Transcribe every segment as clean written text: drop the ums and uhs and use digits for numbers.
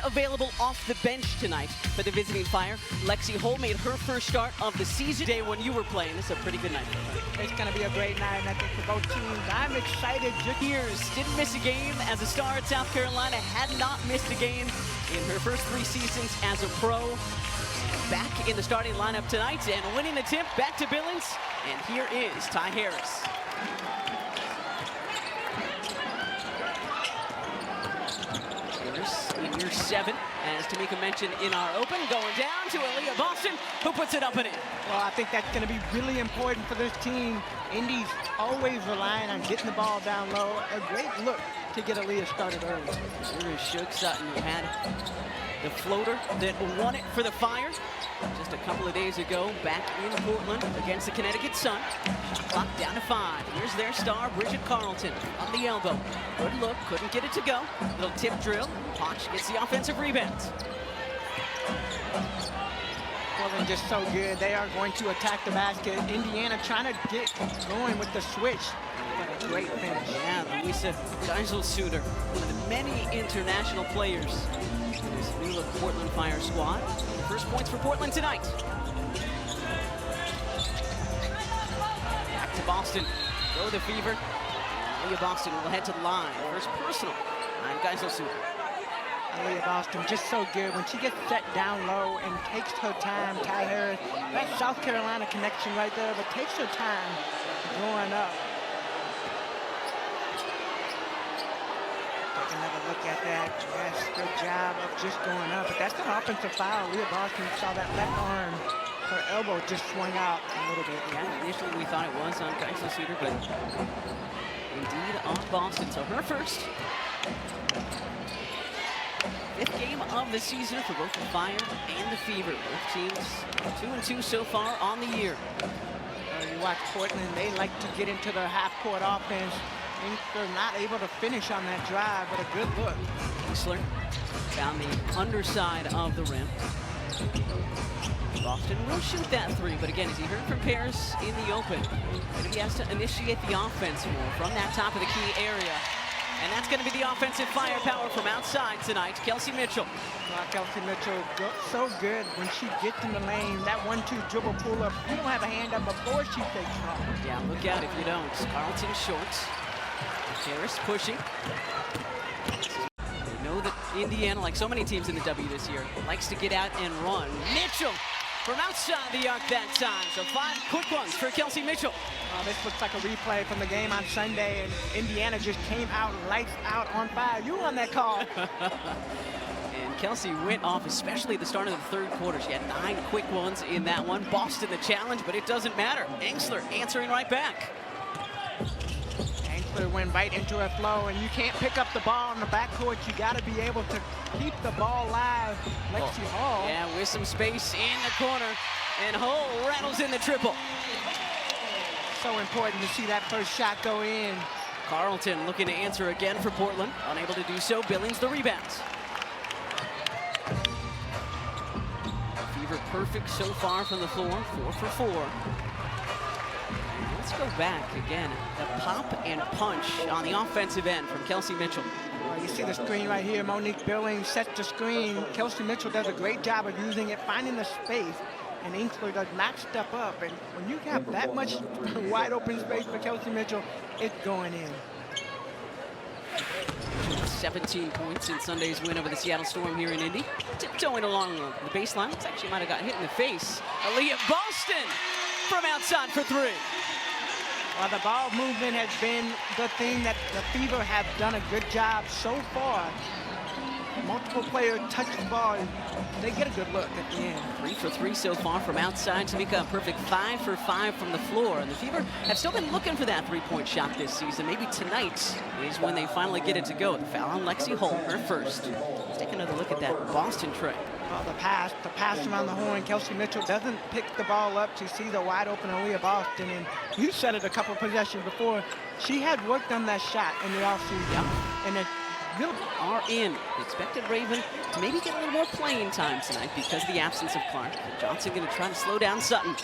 Available off the bench tonight for the visiting Fire. Lexi Hull made her first start of the season. Day when you were playing, this is a pretty good night for her. It's going to be a great night, I think, for both teams. I'm excited. Years didn't miss a game as a star at South Carolina, had not missed a game in her first 3 seasons as a pro. Back in the starting lineup tonight and winning the tip back to Billings. And here is Ty Harris. In year 7, as Tamika mentioned in our open, going down to Aaliyah Boston, who puts it up and in. Well, I think that's going to be really important for this team. Indy's always relying on getting the ball down low. A great look to get Aaliyah started early. Here is Shook Sutton, who had the floater that won it for the Fire just a couple of days ago back in Portland against the Connecticut Sun. Shot clock down to 5. Here's their star, Bridget Carlton, on the elbow. Good look, couldn't get it to go. Little tip drill. Poch gets the offensive rebound. Portland just so good. They are going to attack the basket. Indiana trying to get going with the switch. But a great finish. Yeah, Louisa Geisel-Suter, one of the many international players in this new Portland Fire squad. First points for Portland tonight. Back to Boston. Go the Fever. Aaliyah Boston will head to the line. First personal on Geisel-Suter. Aaliyah Boston just so good when she gets set down low and takes her time. Ty Harris, that South Carolina connection right there, but takes her time going up. Take another look at that. Yes, good job of just going up, but that's an offensive foul. Aaliyah Boston saw that left arm, her elbow just swung out a little bit. Yeah, initially we thought it was on Geisel-Suter, but indeed on Boston. So her first 5th game of the season for both the Fire and the Fever. Both teams 2-2 so far on the year. You watch Portland, they like to get into their half-court offense. They're not able to finish on that drive, but a good look. Eisler found the underside of the rim. Boston will shoot that 3, but again, as you heard from Paris in the open, he has to initiate the offense more from that top of the key area. And that's going to be the offensive firepower from outside tonight. Kelsey Mitchell. Kelsey Mitchell, so good when she gets in the lane. That 1-2 dribble pull-up. You don't have a hand up before she takes off. Yeah, look out if you don't. Carlton shorts. Harris pushing. They know that Indiana, like so many teams in the W this year, likes to get out and run. Mitchell from outside the arc that time. So 5 quick ones for Kelsey Mitchell. This looks like a replay from the game on Sunday, and Indiana just came out lights out on fire. You were on that call. And Kelsey went off, especially at the start of the 3rd quarter. She had 9 quick ones in that one. Boston the challenge, but it doesn't matter. Eisler answering right back. Eisler went right into her flow, and you can't pick up the ball in the backcourt. You got to be able to keep the ball live. Lexi Hull. Yeah, with some space in the corner, and Hull rattles in the triple. So important to see that first shot go in. Carlton looking to answer again for Portland. Unable to do so. Billings the rebounds. Fever perfect so far from the floor. 4 for 4. And let's go back again. The pop and punch on the offensive end from Kelsey Mitchell. Well, you see the screen right here. Monique Billings sets the screen. Kelsey Mitchell does a great job of using it, finding the space. And Eisler does not step up. And when you have that much wide open space for Kelsey Mitchell, it's going in. 17 points in Sunday's win over the Seattle Storm here in Indy. Tiptoeing along the baseline. It's actually might have got hit in the face. Aaliyah Boston from outside for 3. Well, the ball movement has been the thing that the Fever have done a good job so far. Multiple players touch the ball, and they get a good look at the end. 3 for 3 so far from outside. Tamika a perfect 5 for 5 from the floor. And the Fever have still been looking for that 3-point shot this season. Maybe tonight is when they finally get it to go. The foul on Lexi Hull, her first. Let's take another look at that Boston tray. Oh, the pass around the horn. Kelsey Mitchell doesn't pick the ball up to see the wide open Aaliyah Boston. And you said it a couple possessions before. She had worked on that shot in the offseason. Yeah. And it are in. Expected Raven to maybe get a little more playing time tonight because of the absence of Clark. Johnson going to try to slow down Sutton.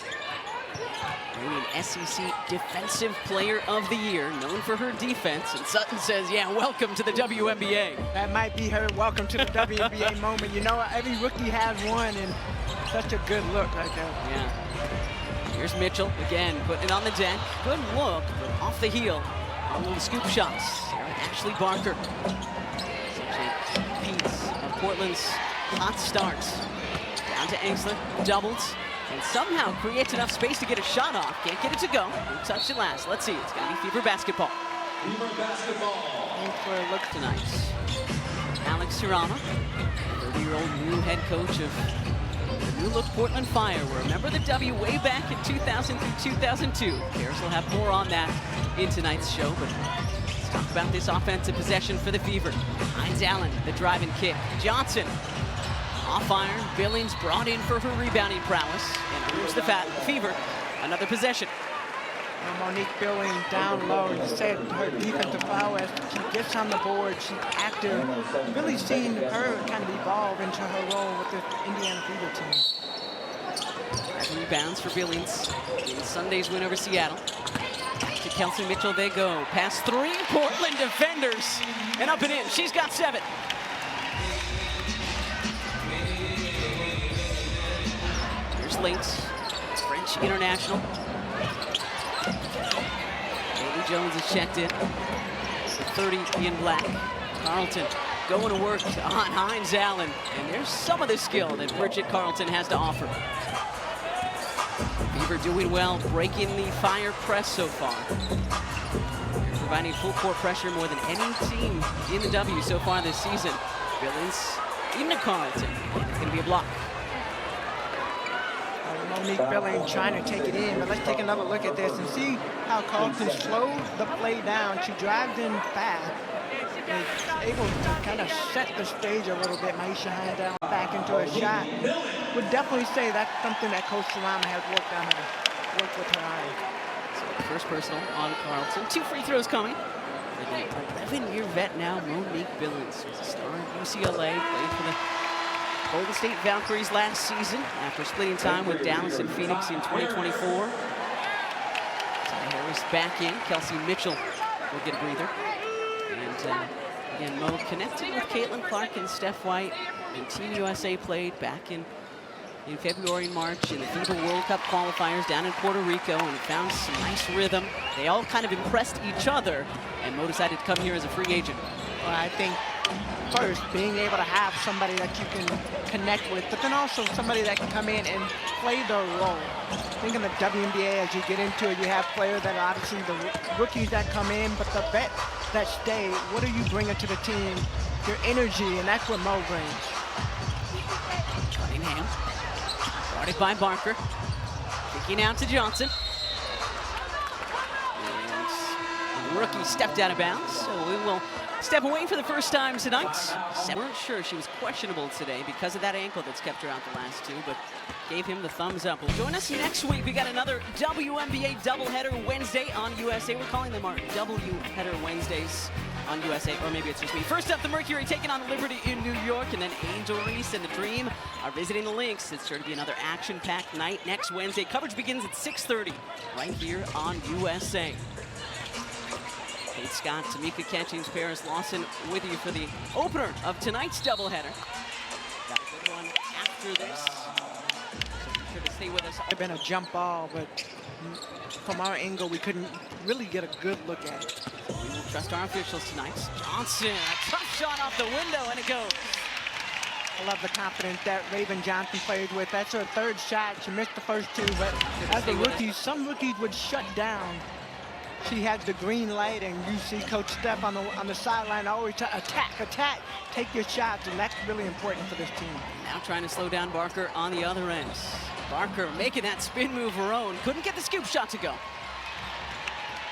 Maybe an SEC Defensive Player of the Year, known for her defense. And Sutton says, yeah, welcome to the WNBA. That might be her welcome to the WNBA moment. You know, every rookie has one, and such a good look right there. Yeah. Here's Mitchell, again, putting it on the deck. Good look, but off the heel. On little scoop shots. Ashley Barker. Such a piece of Portland's hot starts. Down to Engsler, doubles. And somehow creates enough space to get a shot off. Can't get it to go. Who touched it last? Let's see. It's going to be Fever basketball. Fever basketball. Thanks for a look tonight. Alex Serrano, 30-year-old new head coach of the new look Portland Fire. We'll remember the W way back in 2000 through 2002. Karis will have more on that in tonight's show. But let's talk about this offensive possession for the Fever. Hines Allen, the driving kick. Johnson. Off iron, Billings brought in for her rebounding prowess, and earns the Fever another possession. Monique Billings down low. You said her defensive prowess. She gets on the board. She's active. Really seen her kind of evolve into her role with the Indiana Fever team. 5 rebounds for Billings in Sunday's win over Seattle. Back to Kelsey Mitchell they go. Past 3 Portland defenders, and up and in. She's got 7. Links, French international. Haley Jones is checked in. 30 in black. Carlton going to work on Hines Allen. And there's some of the skill that Bridget Carlton has to offer. Fever doing well, breaking the Fire press so far. They're providing full court pressure more than any team in the W so far this season. Billings into Carlton. It's going to be a block. Monique Billings trying to take it in, but let's take another look at this and see how Carlton slowed the play down. She drives in fast and able to kind of set the stage a little bit. Maisha Hines down back into a shot. Would definitely say that's something that Coach Salama has worked with her on. So first personal on Carlton. 2 free throws coming. For the 11-year vet now, Monique Billings was a star at UCLA, played for the Golden State Valkyries last season after splitting time with Dallas and Phoenix in 2024. Harris back in. Kelsey Mitchell will get a breather. And again, Mo connected with Caitlin Clark and Steph White. And Team USA played back in February and March in the FIBA World Cup qualifiers down in Puerto Rico and found some nice rhythm. They all kind of impressed each other, and Mo decided to come here as a free agent. Well, I think first, being able to have somebody that you can connect with, but then also somebody that can come in and play their role. I think in the WNBA, as you get into it, you have players that are obviously the rookies that come in, but the vets that stay, what are you bringing to the team? Your energy, and that's what Mo brings. Cunningham, guarded by Barker. Kicking out to Johnson. And the rookie stepped out of bounds, so we will step away for the first time tonight. Weren't sure she was questionable today because of that ankle that's kept her out the last 2, but gave him the thumbs up. Well, join us next week. We got another WNBA doubleheader Wednesday on USA. We're calling them our W-header Wednesdays on USA, or maybe it's just me. First up, the Mercury taking on the Liberty in New York, and then Angel Reese and the Dream are visiting the Lynx. It's sure to be another action-packed night next Wednesday. Coverage begins at 6:30 right here on USA. Kate Scott, Tamika Catchings, Paris Lawson with you for the opener of tonight's doubleheader. Got a good one after this, so be sure to stay with us. It had been a jump ball, but from our angle, we couldn't really get a good look at it. We will trust our officials tonight. Johnson, a tough shot off the window, and it goes. I love the confidence that Raven Johnson played with. That's her 3rd shot. She missed the first 2, but as a rookie, some rookies would shut down. She has the green light, and you see Coach Steph on the sideline always attack, take your shots, and that's really important for this team. Now trying to slow down Barker on the other end. Barker making that spin move her own. Couldn't get the scoop shot to go.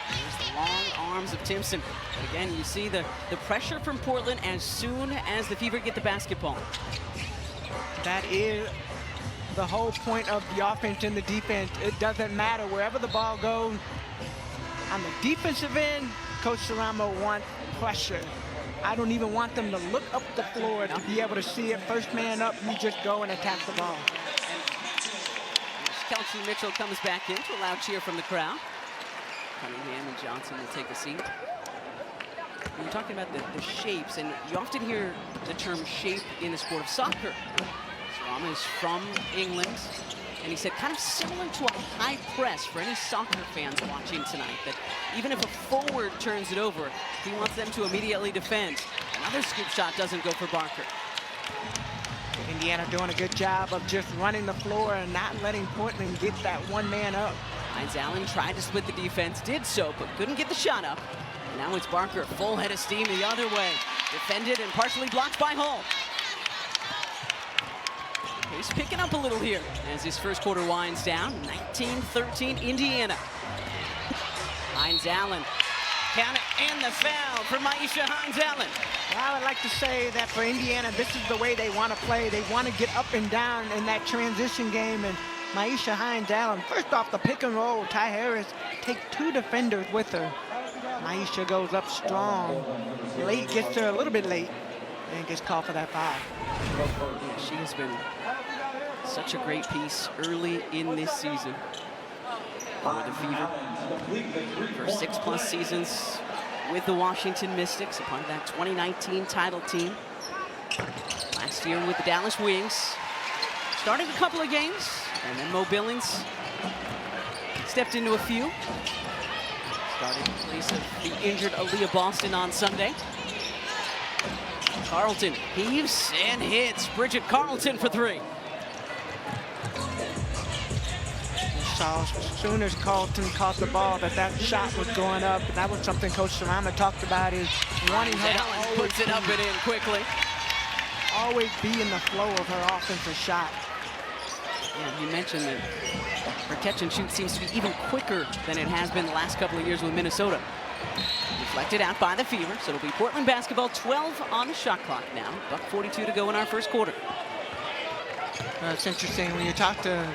There's the long arms of Timpson. But again, you see the pressure from Portland as soon as the Fever get the basketball. That is the whole point of the offense and the defense. It doesn't matter wherever the ball goes. On the defensive end, Coach Saramo wants pressure. I don't even want them to look up the floor to be able to see it. First man up, you just go and attack the ball. Kelsey Mitchell comes back in to a loud cheer from the crowd. Cunningham and Johnson will take a seat. You're talking about the shapes, and you often hear the term shape in the sport of soccer. Sarama is from England, and he said kind of similar to a high press for any soccer fans watching tonight, that even if a forward turns it over, he wants them to immediately defend. Another scoop shot doesn't go for Barker. Indiana doing a good job of just running the floor and not letting Portland get that one man up. Hines Allen tried to split the defense, did so, but couldn't get the shot up. And now it's Barker, full head of steam the other way. Defended and partially blocked by Hall. Pace picking up a little here as his first quarter winds down. 19-13 Indiana. Hines Allen. Count it, and the foul for Maisha Hines Allen. Well, I would like to say that for Indiana, this is the way they want to play. They want to get up and down in that transition game. And Maisha Hines Allen, first off the pick and roll, Ty Harris take 2 defenders with her. Maisha goes up strong. Late, gets there a little bit late, and gets called for that foul. Yeah, she has been such a great piece early in this season for the Fever. For 6+ seasons with the Washington Mystics, a part of that 2019 title team. Last year with the Dallas Wings. Started a couple of games, and then Mo Billings stepped into a few. Started in place of the injured Aaliyah Boston on Sunday. Carlton heaves and hits. Bridget Carlton for 3. Saw as soon as Carlton caught the ball that shot was going up. And that was something Coach Sarama talked about, is wanting her to always puts it up and in quickly. Always be in the flow of her offensive shot. Yeah, you mentioned that her catch and shoot seems to be even quicker than it has been the last couple of years with Minnesota. Deflected out by the Fever, so it'll be Portland basketball. 12 on the shot clock now. $1:42 to go in our first quarter. It's interesting when you talk to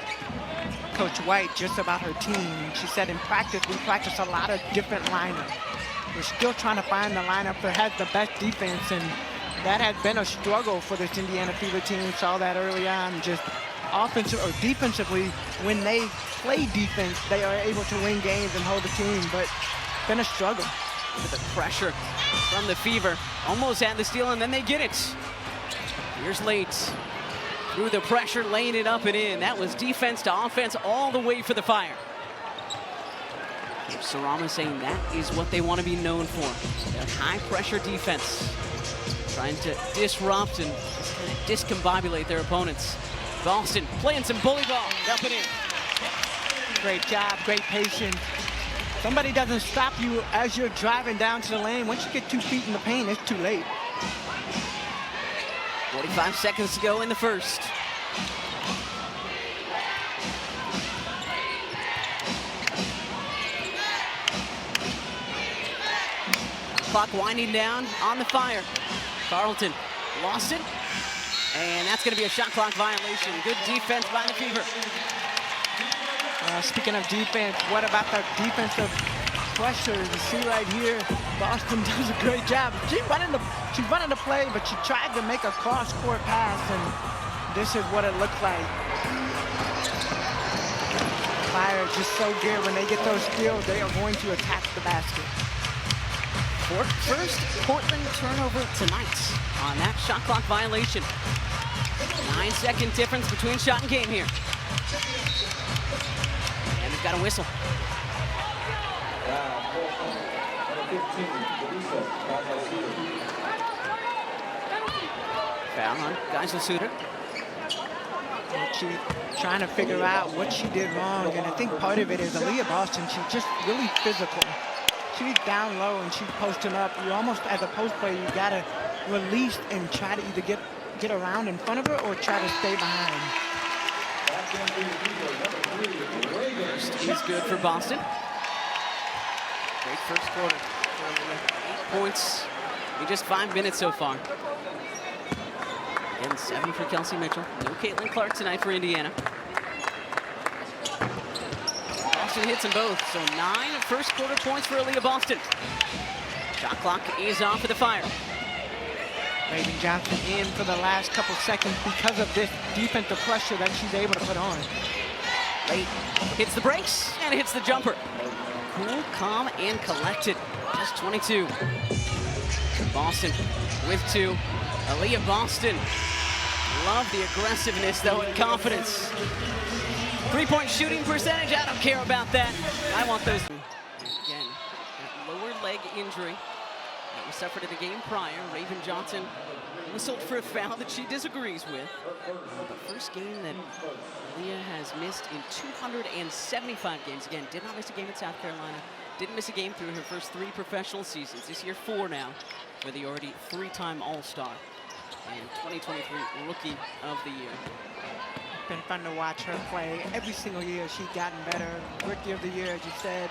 Coach White just about her team. She said in practice, we practice a lot of different lineups. We're still trying to find the lineup that has the best defense, and that has been a struggle for this Indiana Fever team. Saw that early on, just offensive or defensively, when they play defense, they are able to win games and hold the team, but it's been a struggle. With the pressure from the Fever. Almost had the steal, and then they get it. Here's late. Through the pressure, laying it up and in. That was defense to offense all the way for the Fire. Sarama saying that is what they want to be known for. Their high-pressure defense. Trying to disrupt and just kind of discombobulate their opponents. Boston playing some bully ball. Up and in. Great job, great patience. Somebody doesn't stop you as you're driving down to the lane. Once you get 2 feet in the paint, it's too late. 45 seconds to go in the first. Clock winding down on the Fire. Carlton lost it, and that's going to be a shot clock violation. Good defense by the Fever. Speaking of defense, what about the defensive pressure? You see right here, Boston does a great job. She's running the play, but she tried to make a cross-court pass, and this is what it looked like. Fire is just so good. When they get those steals, they are going to attack the basket. First Portland turnover tonight on that shot clock violation. 9-second difference between shot and game here. And we've got a whistle. Foul on Geisel-Suter. She's trying to figure out what she did wrong, and I think part of it is Aaliyah Boston. She's just really physical. She's down low and she's posting up. You almost, as a post player, you gotta release and try to either get around in front of her or try to stay behind. First is good for Boston. Great first quarter. 8 points in just 5 minutes so far. Again, 7 for Kelsey Mitchell. No Caitlin Clark tonight for Indiana. Boston hits them both, so 9 first quarter points for Aaliyah Boston. Shot clock is off for the Fire. Raven Johnson in for the last couple seconds because of this defensive pressure that she's able to put on. Late, hits the brakes, and hits the jumper. Cool, calm, and collected. Just 22. Boston with 2. Aaliyah Boston. Love the aggressiveness, though, and confidence. 3-point shooting percentage, I don't care about that. I want those. Again, that lower leg injury that was suffered in the game prior. Raven Johnson whistled for a foul that she disagrees with. The first game that Aaliyah has missed in 275 games. Again, did not miss a game in South Carolina. Didn't miss a game through her first 3 professional seasons. This year, 4 now for the already 3-time All-Star and 2023 Rookie of the Year. Been fun to watch her play. Every single year she's gotten better. Rookie of the Year, as you said,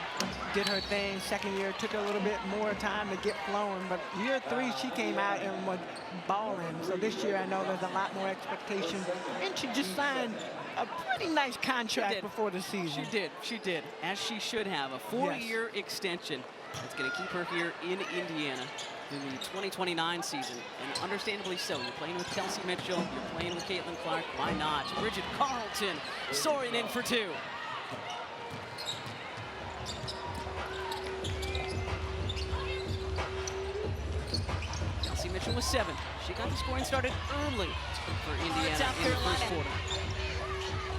did her thing. Second year took a little bit more time to get flowing, but year 3 she came out and was balling. So this year I know there's a lot more expectation, and she just signed a pretty nice contract before the season. She did, as she should have. A 4-year extension that's going to keep her here in Indiana in the 2029 season, and understandably so. You're playing with Kelsey Mitchell, you're playing with Caitlin Clark, why not? Bridget Carlton soaring in for 2. Kelsey Mitchell with 7. She got the scoring started early for Indiana in the first quarter.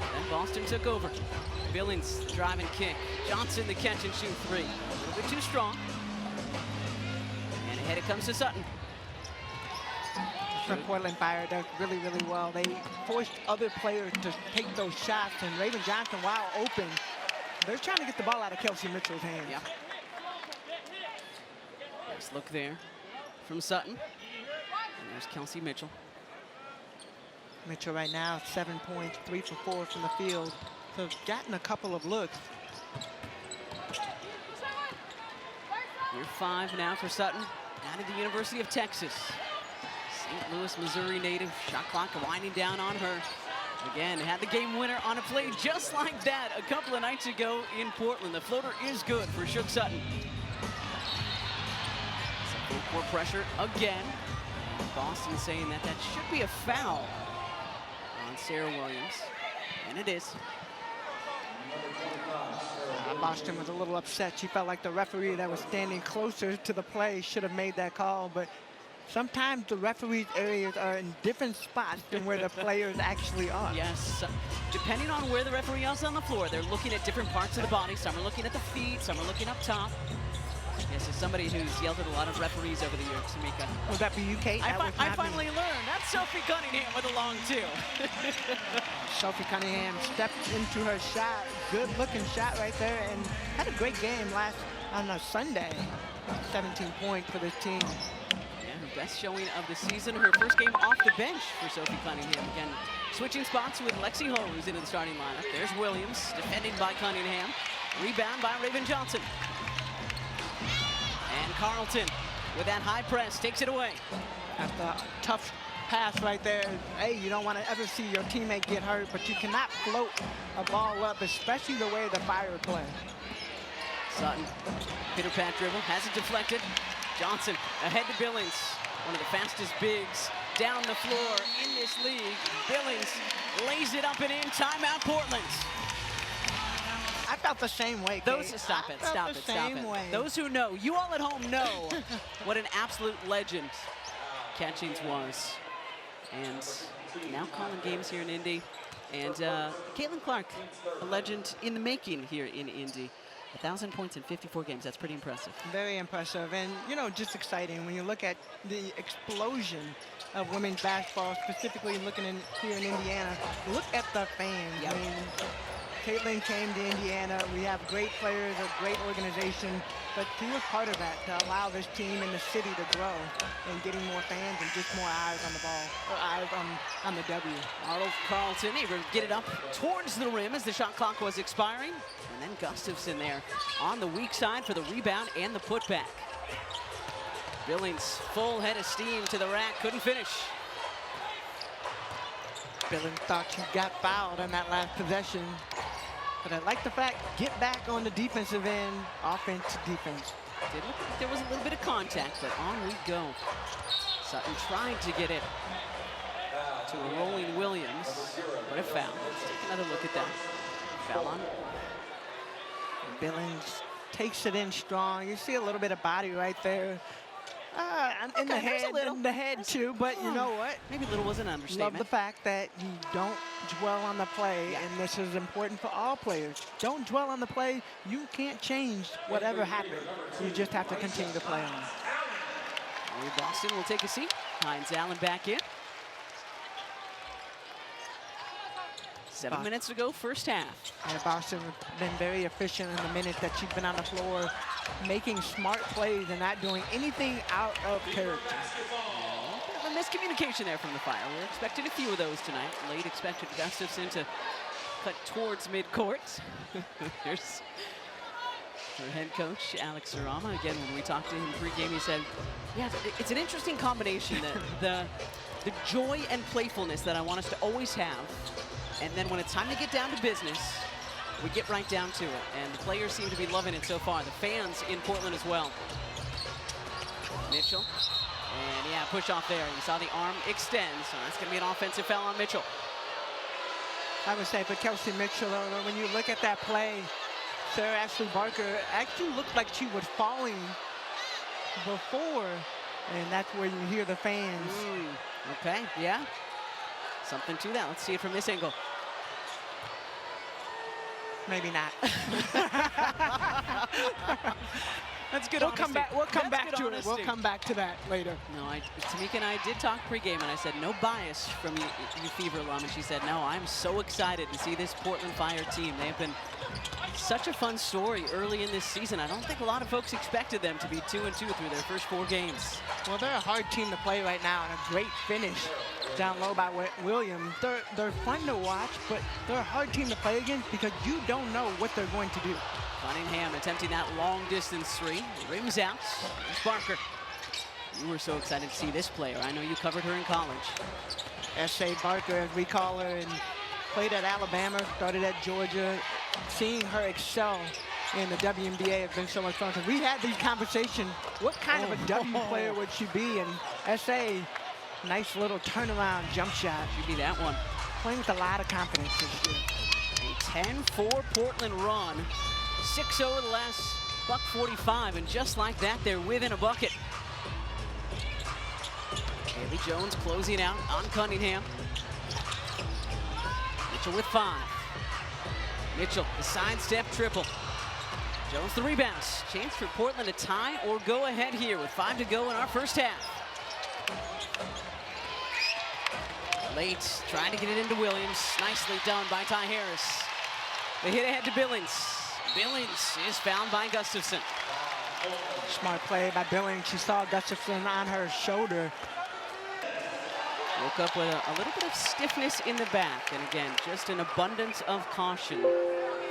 Then Boston took over. Billings drive and kick. Johnson the catch and shoot 3. A bit too strong. And ahead it comes to Sutton. The Portland Fire does really, really well. They forced other players to take those shots, and Raven Johnson, while open, they're trying to get the ball out of Kelsey Mitchell's hands. Yeah. Nice look there from Sutton. And there's Kelsey Mitchell. Mitchell right now, 7 points, 3 for 4 from the field. So gotten a couple of looks. Year 5 now for Sutton, out of the University of Texas. St. Louis, Missouri native. Shot clock winding down on her. Again, had the game winner on a play just like that a couple of nights ago in Portland. The floater is good for Shook Sutton. Some full court pressure again. Boston saying that that should be a foul on Sarah Williams, and it is. Boston was a little upset. She felt like the referee that was standing closer to the play should have made that call, but sometimes the referee's areas are in different spots than where the players actually are. Yes, depending on where the referee is on the floor, they're looking at different parts of the body. Some are looking at the feet, some are looking up top. Yes, as somebody who's yelled at a lot of referees over the years, Tamika. Would that be you, Kate? I finally learned. That's Sophie Cunningham with a long 2. Sophie Cunningham stepped into her shot. Good looking shot right there, and had a great game on a Sunday. 17 points for this team. Yeah, her best showing of the season. Her first game off the bench for Sophie Cunningham. Again, switching spots with Lexi Ho, who's into the starting lineup. There's Williams, defended by Cunningham. Rebound by Raven Johnson. And Carlton, with that high press, takes it away. That's a tough pass right there. Hey, you don't want to ever see your teammate get hurt, but you cannot float a ball up, especially the way the Fire play. Sutton, pitter-pat dribble, has it deflected. Johnson ahead to Billings, one of the fastest bigs down the floor in this league. Billings lays it up and in. Timeout, Portland. I felt the same way, Kate. Stop it. Those who know, you all at home know what an absolute legend Catchings was. And now calling games here in Indy. And Caitlin Clark, a legend in the making here in Indy. 1,000 points in 54 games. That's pretty impressive. Very impressive. And, you know, just exciting when you look at the explosion of women's basketball, specifically looking here in Indiana. Look at the fans. Yep. I mean, Caitlin came to Indiana. We have great players, a great organization, but she was part of that to allow this team in the city to grow and getting more fans and just more eyes on the ball, or eyes on the W. Arnold Carlton able to get it up towards the rim as the shot clock was expiring. And then Gustafson there on the weak side for the rebound and the putback. Billings full head of steam to the rack, couldn't finish. Billings thought she got fouled on that last possession. But I like the fact, get back on the defensive end, offense to defense. Did look like there was a little bit of contact, but on we go. Sutton tried to get it to a rolling Williams, but a foul. Let's take another look at that. Foul on. Billings takes it in strong. You see a little bit of body right there. In the head too, but you know what? Maybe little was an understatement. Love the fact that you don't dwell on the play, and this is important for all players. Don't dwell on the play. You can't change whatever happened. You just have to continue to play on. Boston will take a seat. Hines Allen back in. 7 minutes to go, first half. And Boston has been very efficient in the minutes that she's been on the floor, making smart plays and not doing anything out of character. A miscommunication there from the Fire. We're expecting a few of those tonight. Late expected Gustafson to cut towards midcourt. There's her head coach, Alex Sarama. Again, when we talked to him pregame, he said, yeah, it's an interesting combination, the joy and playfulness that I want us to always have. And then when it's time to get down to business, we get right down to it. And the players seem to be loving it so far. The fans in Portland as well. Mitchell. And yeah, push off there. You saw the arm extend, so that's going to be an offensive foul on Mitchell. I would say for Kelsey Mitchell, when you look at that play, Sarah Ashley Barker actually looked like she was falling before, and that's where you hear the fans. Okay, yeah. Something to that. Let's see it from this angle. Maybe not. That's good. We'll come back to it. We'll come back to that later. No, Tamika and I did talk pregame, and I said no bias from you Fever alum, and she said no. I'm so excited to see this Portland Fire team. They have been such a fun story early in this season. I don't think a lot of folks expected them to be 2-2 through their first 4 games. Well, they're a hard team to play right now, and a great finish down low by Williams. They're fun to watch, but they're a hard team to play against because you don't know what they're going to do. Cunningham attempting that long distance three. Rims out. There's Barker. You were so excited to see this player. I know you covered her in college. S.A. Barker, as we call her, and played at Alabama, started at Georgia. Seeing her excel in the WNBA has been so much fun. So we had these conversations. What kind of a W player would she be? And S.A., nice little turnaround jump shot. She'd be that one. Playing with a lot of confidence this year. A 10-4 Portland run. 6-0 the last $1:45, and just like that, they're within a bucket. Haley Jones closing out on Cunningham. Mitchell with 5. Mitchell, the sidestep triple. Jones the rebounds. Chance for Portland to tie or go ahead here with 5 to go in our first half. Late, trying to get it into Williams. Nicely done by Ty Harris. The hit ahead to Billings. Billings is fouled by Gustafson. Smart play by Billings. She saw Gustafson on her shoulder. Woke up with a little bit of stiffness in the back. And again, just an abundance of caution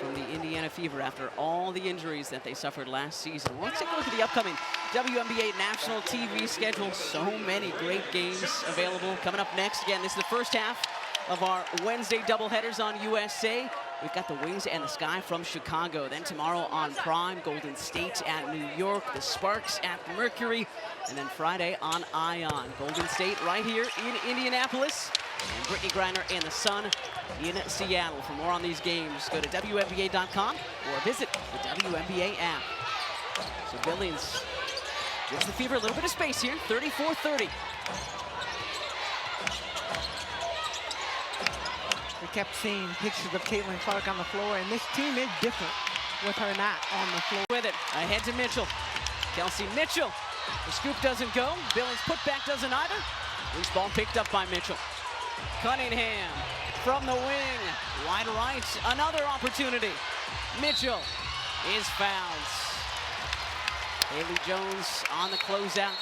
from the Indiana Fever after all the injuries that they suffered last season. Well, let's take a look at the upcoming WNBA national TV schedule. So many great games available coming up next. Again, this is the first half of our Wednesday doubleheaders on USA. We've got the Wings and the Sky from Chicago. Then tomorrow on Prime, Golden State at New York, the Sparks at the Mercury, and then Friday on Ion. Golden State right here in Indianapolis, and Brittany Griner and the Sun in Seattle. For more on these games, go to WNBA.com or visit the WNBA app. So Billings gives the Fever a little bit of space here, 34-30. We kept seeing pictures of Caitlin Clark on the floor, and this team is different with her not on the floor. With it, ahead to Mitchell. Kelsey Mitchell. The scoop doesn't go. Billings putback doesn't either. Loose ball picked up by Mitchell. Cunningham from the wing. Wide right, another opportunity. Mitchell is fouled. Haley Jones on the closeout.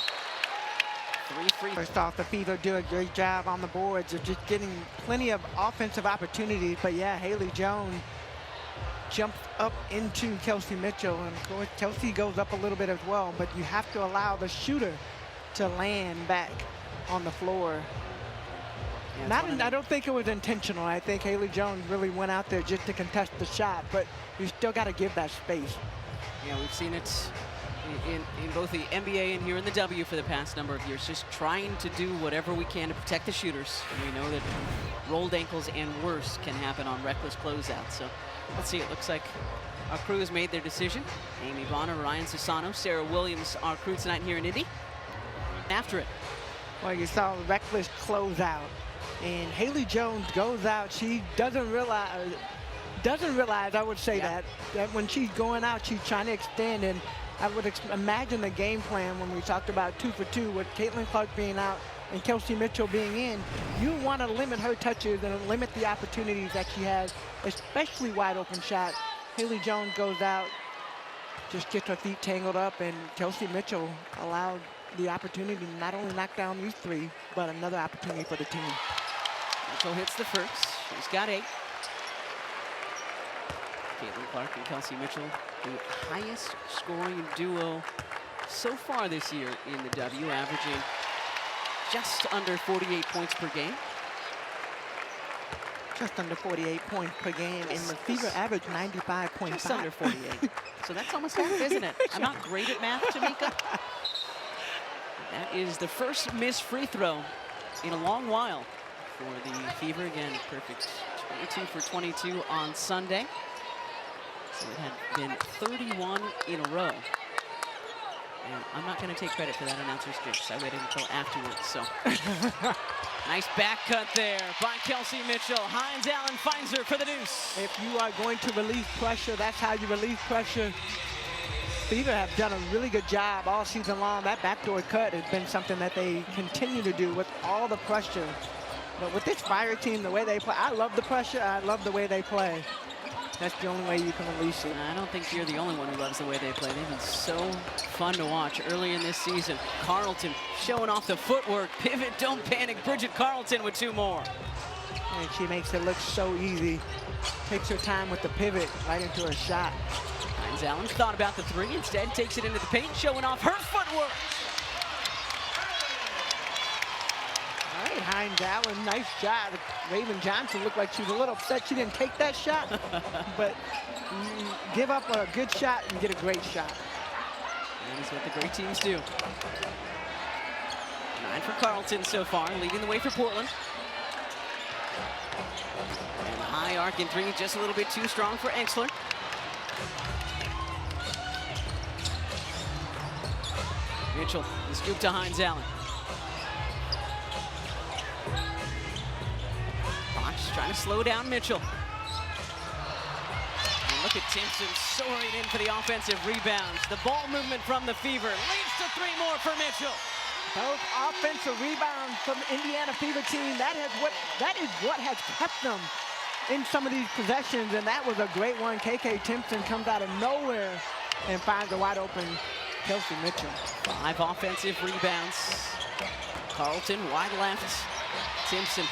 3 free. First off, the Fever do a great job on the boards of just getting plenty of offensive opportunities. But yeah, Haley Jones jumped up into Kelsey Mitchell, and of course Kelsey goes up a little bit as well, but you have to allow the shooter to land back on the floor. Yeah, I don't think it was intentional. I think Haley Jones really went out there just to contest the shot, but you still got to give that space. Yeah, we've seen it in both the NBA and here in the W for the past number of years, just trying to do whatever we can to protect the shooters. And we know that rolled ankles and worse can happen on reckless closeouts. So let's see, it looks like our crew has made their decision. Amy Bonner, Ryan Sassano, Sarah Williams, our crew tonight here in Indy. After it. Well, you saw a reckless closeout, and Haley Jones goes out. She doesn't realize, I would say, that when she's going out, she's trying to extend. And I would imagine the game plan when we talked about 2 for 2 with Caitlin Clark being out and Kelsey Mitchell being in. You want to limit her touches and limit the opportunities that she has, especially wide open shots. Haley Jones goes out, just gets her feet tangled up, and Kelsey Mitchell allowed the opportunity to not only knock down these 3, but another opportunity for the team. Mitchell hits the first. She's got 8. Caitlin Clark and Kelsey Mitchell, the highest scoring duo so far this year in the W, averaging just under 48 points per game. Just under 48 points per game, and the Fever average 95.5. Just under 48. So that's almost half, isn't it? I'm not great at math, Tamika. That is the first missed free throw in a long while for the Fever. Again, perfect 22 for 22 on Sunday. So it had been 31 in a row. And I'm not going to take credit for that announcer's jinx. I waited until afterwards, so. Nice back cut there by Kelsey Mitchell. Hines Allen finds her for the deuce. If you are going to release pressure, that's how you release pressure. Fever have done a really good job all season long. That backdoor cut has been something that they continue to do with all the pressure. But with this Fire team, the way they play, I love the pressure. I love the way they play. That's the only way you can release it. I don't think you're the only one who loves the way they play. They've been so fun to watch early in this season. Carlton showing off the footwork. Pivot, don't panic. Bridget Carlton with 2 more. And she makes it look so easy. Takes her time with the pivot right into her shot. Hines Allen thought about the 3, instead takes it into the paint, showing off her footwork. All right, Hines Allen, nice job. Raven Johnson looked like she was a little upset she didn't take that shot, but give up a good shot and get a great shot. That is what the great teams do. 9 for Carlton so far, leading the way for Portland. And high arc in 3, just a little bit too strong for Exler. Mitchell, the scoop to Hines Allen. Fox trying to slow down Mitchell. And look at Timpson soaring in for the offensive rebounds. The ball movement from the Fever leads to 3 more for Mitchell. Those offensive rebounds from the Indiana Fever team, that is what has kept them in some of these possessions, and that was a great one. KK Timpson comes out of nowhere and finds a wide open Kelsey Mitchell. 5 offensive rebounds. Carlton wide left. Timpson,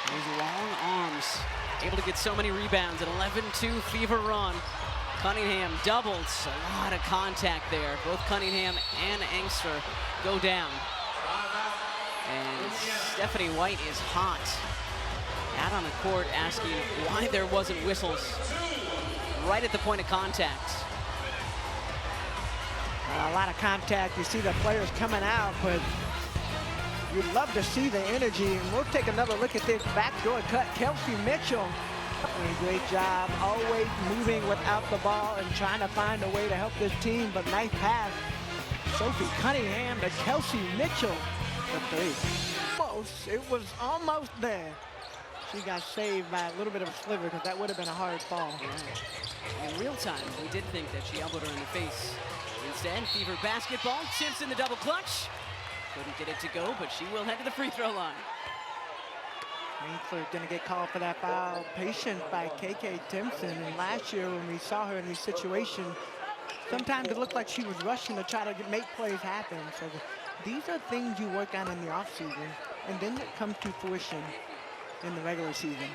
those long arms, able to get so many rebounds. An 11-2 Fever run. Cunningham doubles. A lot of contact there. Both Cunningham and Engster go down. And Stephanie White is hot. Out on the court asking why there wasn't whistles right at the point of contact. A lot of contact. You see the players coming out, but you'd love to see the energy. And we'll take another look at this backdoor cut. Kelsey Mitchell doing a great job, always moving without the ball and trying to find a way to help this team, but nice pass. Sophie Cunningham to Kelsey Mitchell for 3. It was almost there. She got saved by a little bit of a sliver because that would have been a hard fall. Yeah. In real time, we did think that she elbowed her in the face. Instead, Fever basketball. Simpson the double clutch. Couldn't get it to go, but she will head to the free throw line. Winkler gonna get called for that foul. Patient by KK Timpson. And last year when we saw her in these situations, sometimes it looked like she was rushing to try to make plays happen. So these are things you work on in the offseason, and then it comes to fruition in the regular season.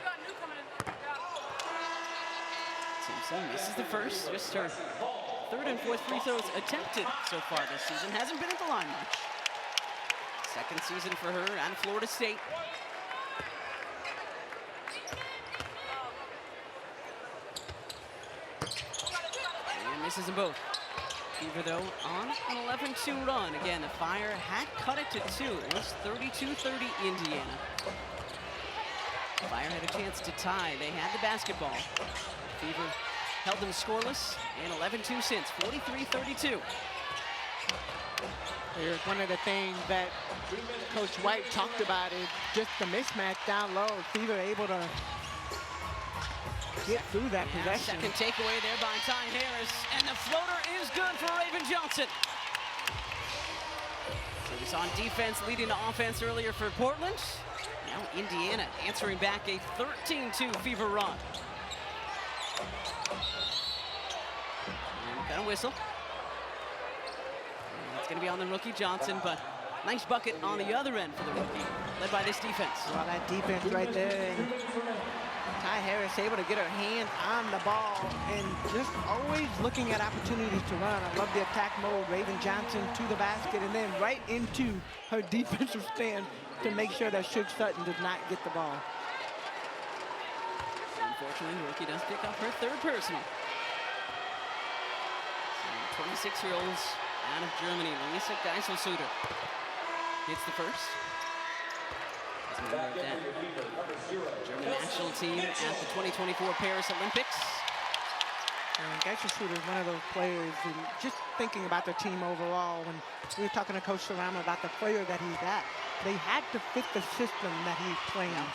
Simpson misses the first, just her 3rd and 4th free throws attempted so far this season. Hasn't been at the line much. 2nd season for her and Florida State. And misses them both. Fever, though, on an 11-2 run. Again, the Fire had cut it to 2. It was 32-30 Indiana. Fire had a chance to tie. They had the basketball. Fever held them scoreless, and 11-2 since, 43-32. Here's one of the things that Coach White talked about is just the mismatch down low. Fever able to get through that possession. Second takeaway there by Ty Harris, and the floater is good for Raven Johnson. So we saw on defense leading to offense earlier for Portland. Now Indiana answering back a 13-2 Fever run. And got a whistle. It's going to be on the rookie Johnson, but nice bucket on the other end for the rookie, led by this defense. Well, that defense right there. And Ty Harris able to get her hand on the ball and just always looking at opportunities to run. I love the attack mode. Raven Johnson to the basket and then right into her defensive stand to make sure that Suge Sutton does not get the ball. Unfortunately, the rookie does pick up her third personal. 26-year-olds out of Germany, Lisa Geisel-Suter hits the first. That German national team at the 2024 Paris Olympics. And Geisel-Suter is one of those players, and just thinking about their team overall, when we were talking to Coach Sarama about the player that he's at, they had to fit the system that he's playing.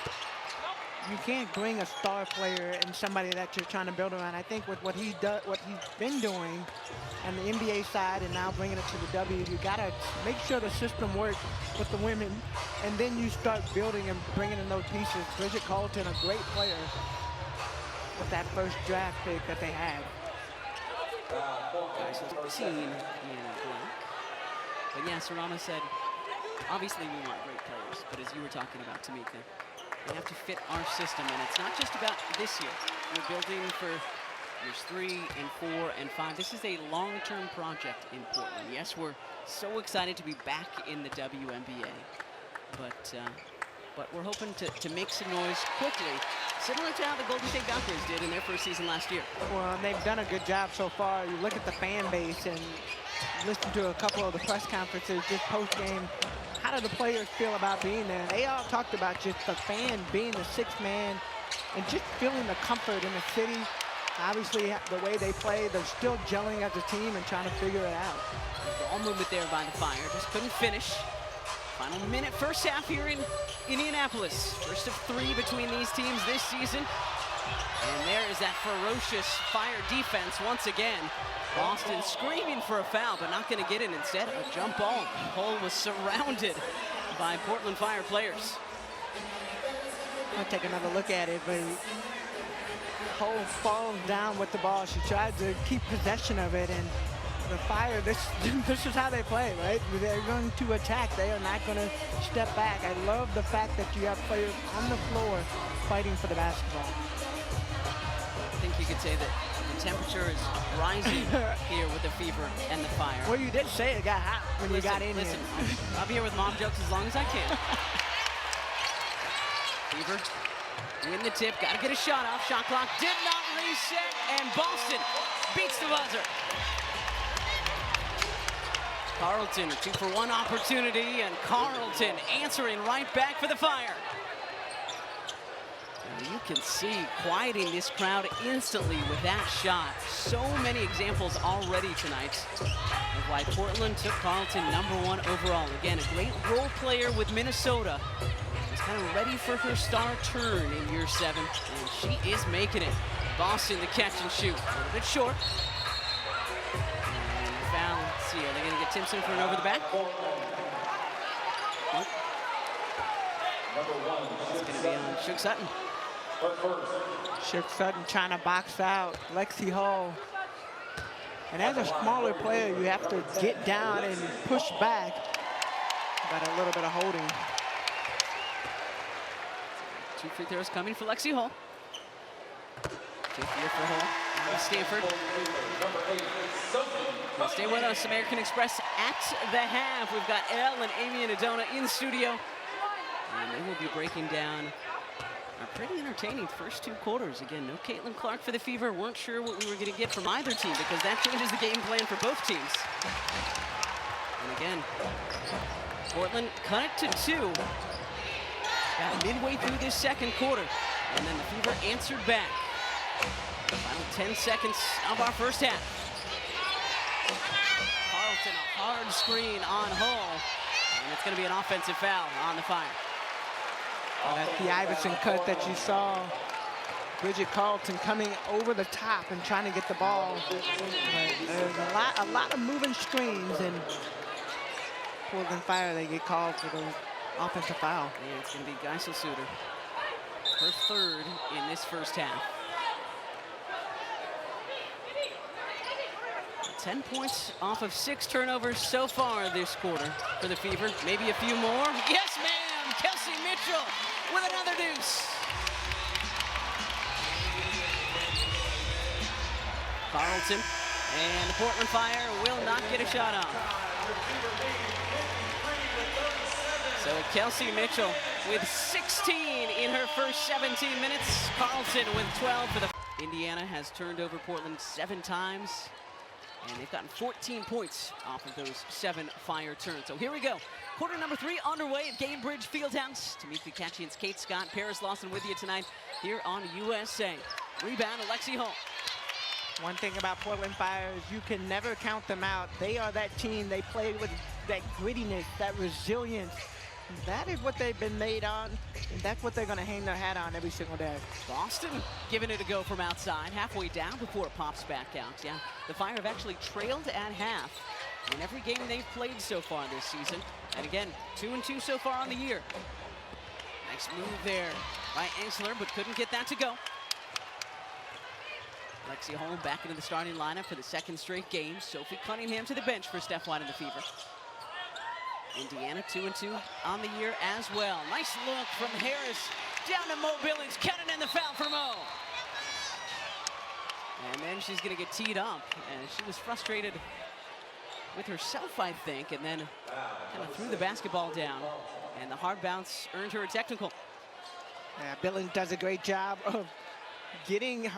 You can't bring a star player and somebody that you're trying to build around. I think with what he's been doing on the NBA side and now bringing it to the W, you gotta make sure the system works with the women, and then you start building and bringing in those pieces. Bridget Carlton, a great player with that first draft pick that they had. Seen in black. But yeah, Sarama said, obviously we want great players, but as you were talking about, Tamika, we have to fit our system, and it's not just about this year. We're building for years 3 and 4 and 5. This is a long-term project in Portland. Yes, we're so excited to be back in the WNBA, but we're hoping to make some noise quickly, similar to how the Golden State Valkyries did in their first season last year. Well, they've done a good job so far. You look at the fan base and listen to a couple of the press conferences just post-game. How do the players feel about being there? They all talked about just the fan being the sixth man and just feeling the comfort in the city. Obviously, the way they play, they're still gelling as a team and trying to figure it out. Ball movement there by the Fire, just couldn't finish. Final minute, first half here in Indianapolis. First of 3 between these teams this season. And there is that ferocious Fire defense once again. Boston screaming for a foul, but not going to get it. Instead, a jump ball. Cole was surrounded by Portland Fire players. I'll take another look at it, but Cole falls down with the ball. She tried to keep possession of it, and the Fire, this is how they play, right? They're going to attack. They are not going to step back. I love the fact that you have players on the floor fighting for the basketball. I think you could say that the temperature is rising here with the Fever and the Fire. Well, you did say it got hot when you got in here. I'll be here with mom jokes as long as I can. Fever win the tip, got to get a shot off. Shot clock did not reset, and Boston beats the buzzer. Carlton, a 2-for-1 opportunity, and Carlton answering right back for the Fire. And you can see quieting this crowd instantly with that shot. So many examples already tonight of why Portland took Carlton #1 overall. Again, a great role player with Minnesota. She's kind of ready for her star turn in year 7, and she is making it. Boston the catch and shoot, a little bit short. Foul. Let's see, are they going to get Timpson for an over the back? Nope. It's going to be on Suge Sutton. Suge Sutton trying to box out Lexi Hall. And as a smaller player, you have to get down and push back. Got a little bit of holding. 2 free throws coming for Lexi Hall. 5th year for Hall out of Stanford. Well, stay with us, American Express at the half. We've got Elle and Amy and Adona in studio. And they will be breaking down our pretty entertaining first 2 quarters. Again, no Caitlin Clark for the Fever. Weren't sure what we were going to get from either team because that changes the game plan for both teams. And again, Portland cut it to 2. Got midway through this second quarter. And then the Fever answered back. Final 10 seconds of our first half. Carlton, a hard screen on Hull. And it's going to be an offensive foul on the Fire. That's the Iverson cut that you saw. Bridget Carlton coming over the top and trying to get the ball. But there's a lot of moving screens, and Portland Fire, they get called for the offensive foul. Yeah, it's going to be Geisel Suter. Her 3rd in this first half. 10 points off of 6 turnovers so far this quarter for the Fever. Maybe a few more. Yes, ma'am! Kelsey Mitchell with another deuce. Carlton and the Portland Fire will not get a shot off. So Kelsey Mitchell with 16 in her first 17 minutes. Carlton with 12 for the... Indiana has turned over Portland 7 times. And they've gotten 14 points off of those 7 Fire turns. So here we go. Quarter number 3 underway at Gamebridge Fieldhouse. Tamika Katchian's Kate Scott, Paris Lawson with you tonight here on USA. Rebound, Alexi Hall. One thing about Portland Fire is you can never count them out. They are that team. They play with that grittiness, that resilience. That is what they've been made on, and that's what they're going to hang their hat on every single day. Boston giving it a go from outside, halfway down before it pops back out. Yeah, the Fire have actually trailed at half in every game they've played so far this season. And again, 2-2 so far on the year. Nice move there by Engsler, but couldn't get that to go. Lexi Holm back into the starting lineup for the 2nd straight game. Sophie Cunningham to the bench for Steph White and the Fever. Indiana 2-2 on the year as well. Nice look from Harris down to Mo Billings. Counting in the foul for Mo. And then she's going to get teed up. And she was frustrated with herself, I think, and then kind of threw the basketball down. And the hard bounce earned her a technical. Yeah, Billings does a great job of getting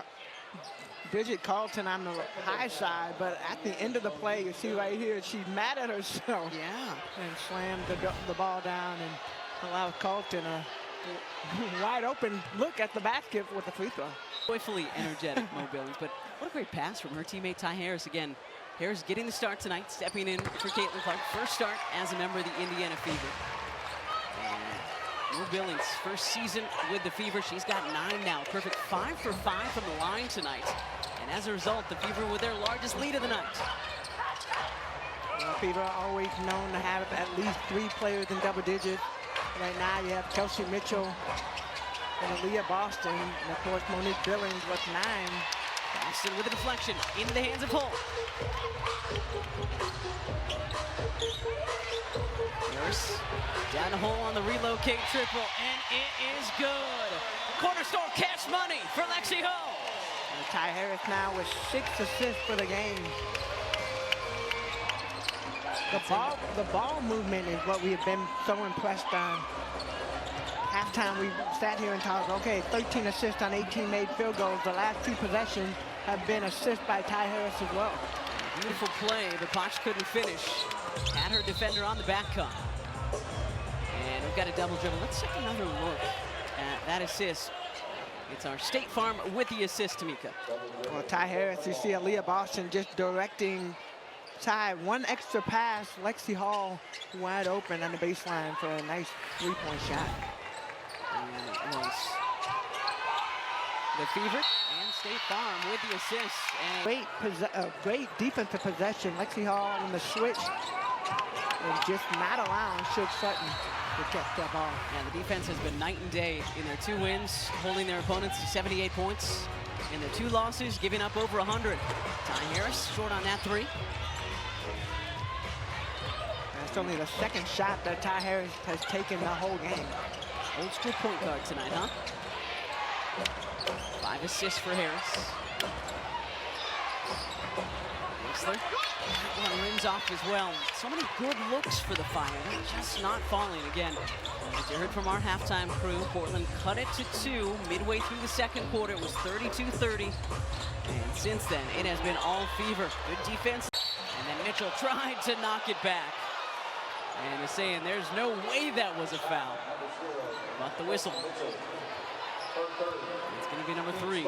Bridget Carlton on the high side, but at the end of the play, you see right here, she's mad at herself. Yeah. And slammed the ball down and allowed Carlton a wide open look at the basket with the free throw. Joyfully energetic, Mo Billings, but what a great pass from her teammate Ty Harris. Again, Harris getting the start tonight, stepping in for Caitlin Clark. First start as a member of the Indiana Fever. And Mo Billings, first season with the Fever. She's got 9 now. Perfect 5 for 5 from the line tonight. And as a result, the Fever with their largest lead of the night. Well, Fever are always known to have at least 3 players in double digits. Right now you have Kelsey Mitchell and Aaliyah Boston, and of course Monique Billings with 9. Boston with a deflection into the hands of Hull. Harris down to Hull on the relocate triple, and it is good. Cornerstone cash money for Lexi Hull. And Ty Harris now with 6 assists for the game. The ball movement is what we have been so impressed on. Halftime, we sat here and talked, okay, 13 assists on 18 made field goals. The last 2 possessions have been assists by Ty Harris as well. Beautiful play, but Potch couldn't finish. Had her defender on the back cut. And we've got a double dribble. Let's take another look at that assist. It's our State Farm with the assist, Tamika. Well, Ty Harris, you see Aaliyah Boston just directing Ty. 1 extra pass, Lexi Hall wide open on the baseline for a nice 3-point shot. And it was the Fever and State Farm with the assist. And great defensive possession. Lexi Hall on the switch and just not allowing Shook Sutton to catch that ball. And the defense has been night and day in their 2 wins, holding their opponents to 78 points. In their 2 losses, giving up over 100. Ty Harris short on that 3. That's only the 2nd shot that Ty Harris has taken the whole game. Old school point guard tonight, huh? 5 assists for Harris. Whistler, that one rims off as well. So many good looks for the Fire. They're just not falling again. As you heard from our halftime crew, Portland cut it to 2 midway through the second quarter. It was 32-30. And since then, it has been all fever. Good defense. And then Mitchell tried to knock it back. And they're saying there's no way that was a foul. But the whistle. It's going to be number 3.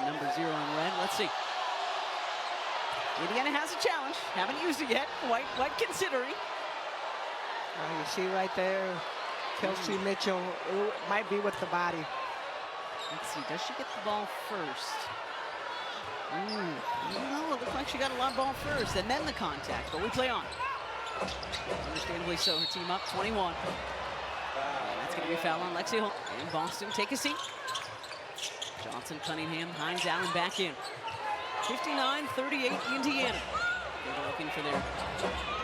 Number 0 in red. Let's see. Indiana has a challenge. Haven't used it yet. White considering. You see right there, Kelsey Mitchell might be with the body. Let's see. Does she get the ball first? No, it looked like she got a lot ball first, and then the contact. But we play on. Understandably so. Her team up 21. And that's going to be a foul on Lexi Holmes. And Boston, take a seat. Johnson, Cunningham, Hines, Allen back in. 59-38 Indiana. They're looking for their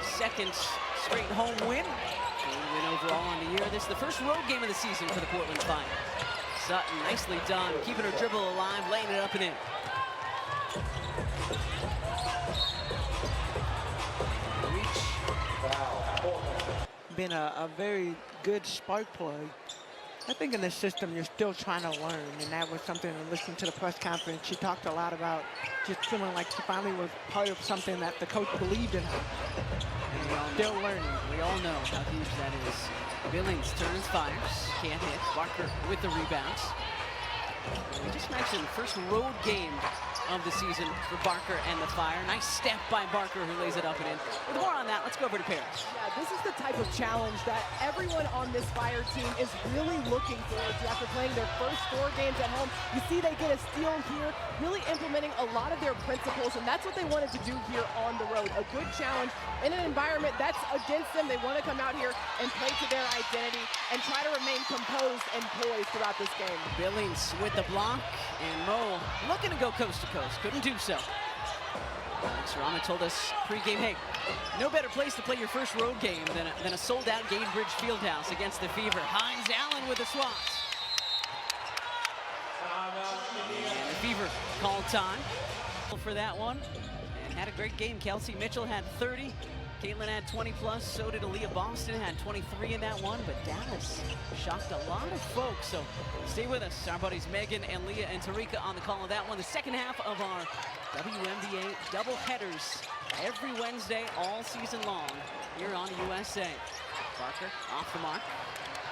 second straight home win. Win overall on the year. This is the first road game of the season for the Portland Fire. Sutton, nicely done, keeping her dribble alive, laying it up and in. Been a very good spark plug. I think in this system, you're still trying to learn, and that was something, listening to the press conference, she talked a lot about just feeling like she finally was part of something that the coach believed in her. And still learning. We all know how huge that is. Billings turns, fires, can't hit. Barker with the rebounds. We just mentioned first road game of the season for Barker and the Fire. Nice step by Barker, who lays it up and in. With more on that, let's go over to Paris. Yeah, this is the type of challenge that everyone on this Fire team is really looking forward to after playing their first 4 games at home. You see they get a steal here, really implementing a lot of their principles, and that's what they wanted to do here on the road. A good challenge in an environment that's against them. They want to come out here and play to their identity and try to remain composed and poised throughout this game. Billings with the block, and Mo looking to go coast to coast. Couldn't do so. Alex Rama told us pregame, hey, no better place to play your first road game than a sold-out Gainbridge Fieldhouse against the Fever. Hines Allen with the swats. And the Fever called time for that one. And had a great game. Kelsey Mitchell had 30. Caitlin had 20 plus, so did Aaliyah Boston, had 23 in that one, but Dallas shocked a lot of folks, so stay with us. Our buddies Megan and Leah and Tarika on the call of that one. The second half of our WNBA double headers every Wednesday all season long here on USA. Barker off the mark.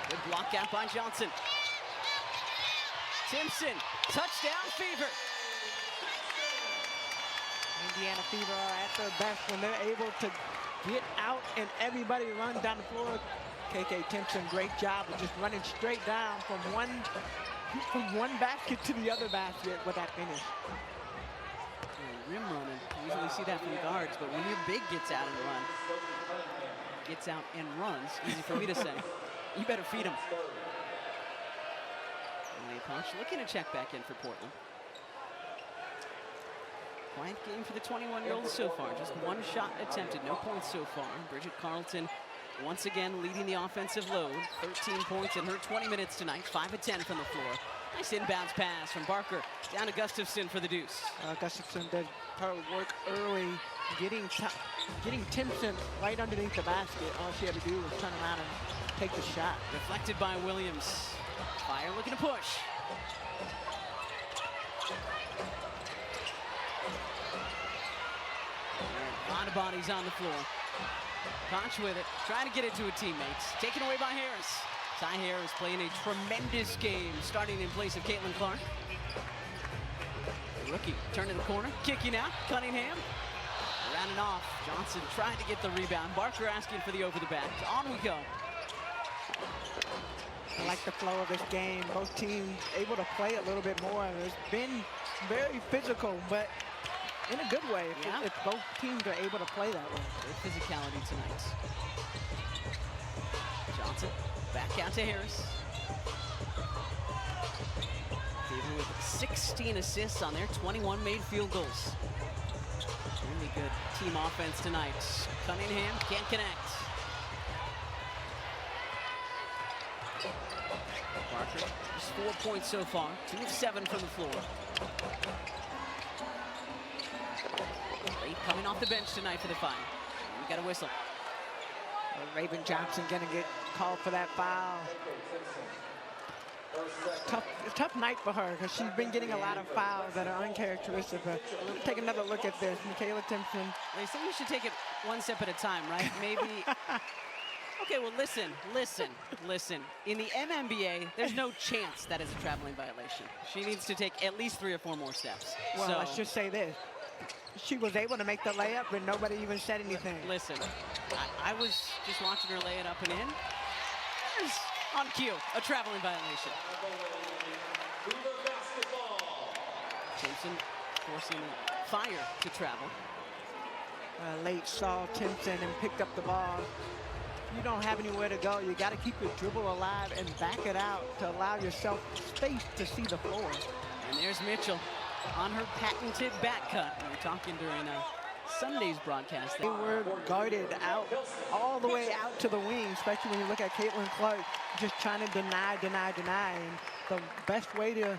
Good block out by Johnson. Timpson, touchdown Fever. Indiana Fever are at their best when they're able to get out and everybody run down the floor. KK Timpson, great job of just running straight down from one basket to the other basket with that finish. Rim running, you usually see that from guards, but when your big gets out and runs, easy for me to say, you better feed him. Punch looking to check back in for Portland. Quiet game for the 21-year-olds so far. Just one shot attempted, no points so far. Bridget Carlton once again leading the offensive load. 13 points in her 20 minutes tonight. 5 of 10 from the floor. Nice inbounds pass from Barker down to Gustafson for the deuce. Gustafson did her work early, getting Timpson right underneath the basket. All she had to do was turn around and take the shot. Deflected by Williams. Fire looking to push. A lot of bodies on the floor. Koch with it, trying to get it to her teammates. Taken away by Harris. Ty Harris playing a tremendous game, starting in place of Caitlin Clark. The rookie turning the corner, kicking out. Cunningham rounding off. Johnson trying to get the rebound. Barker asking for the over the back. On we go. I like the flow of this game. Both teams able to play a little bit more. It's been very physical, but in a good way if both teams are able to play that way. Good physicality tonight. Johnson back out to Harris. Fever with 16 assists on their 21 made field goals. Really good team offense tonight. Cunningham can't connect. Barker, just 4 points so far, 2 of 7 from the floor. Late coming off the bench tonight for the Fire. We got a whistle. Raven Johnson gonna get called for that foul. Tough night for her because she's been getting a lot of fouls that are uncharacteristic. But let's take another look at this. Michaela Timpson. They say you should take it one step at a time, right? Maybe. Okay, well, listen. In the MNBA, there's no chance that is a traveling violation. She needs to take at least 3 or 4 more steps. Well, so, let's just say this. She was able to make the layup, and nobody even said anything. Listen, I was just watching her lay it up and in. There's, on cue, a traveling violation. Timpson forcing Fire to travel. Late saw Timpson and picked up the ball. You don't have anywhere to go. You got to keep your dribble alive and back it out to allow yourself space to see the floor. And there's Mitchell on her patented back cut. We were talking during Sunday's broadcast. They were guarded out, all the way out to the wing, especially when you look at Caitlin Clark just trying to deny. And the best way to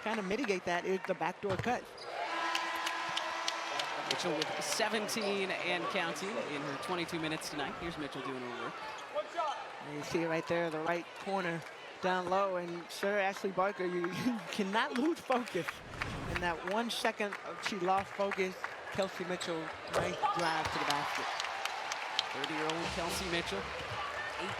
kind of mitigate that is the backdoor cut. Mitchell with 17 and counting in her 22 minutes tonight. Here's Mitchell doing her work. And you see it right there, the right corner down low. And Sir Ashley Barker, you cannot lose focus. In that 1 second she lost focus, Kelsey Mitchell, nice drive to the basket. 30-year-old Kelsey Mitchell,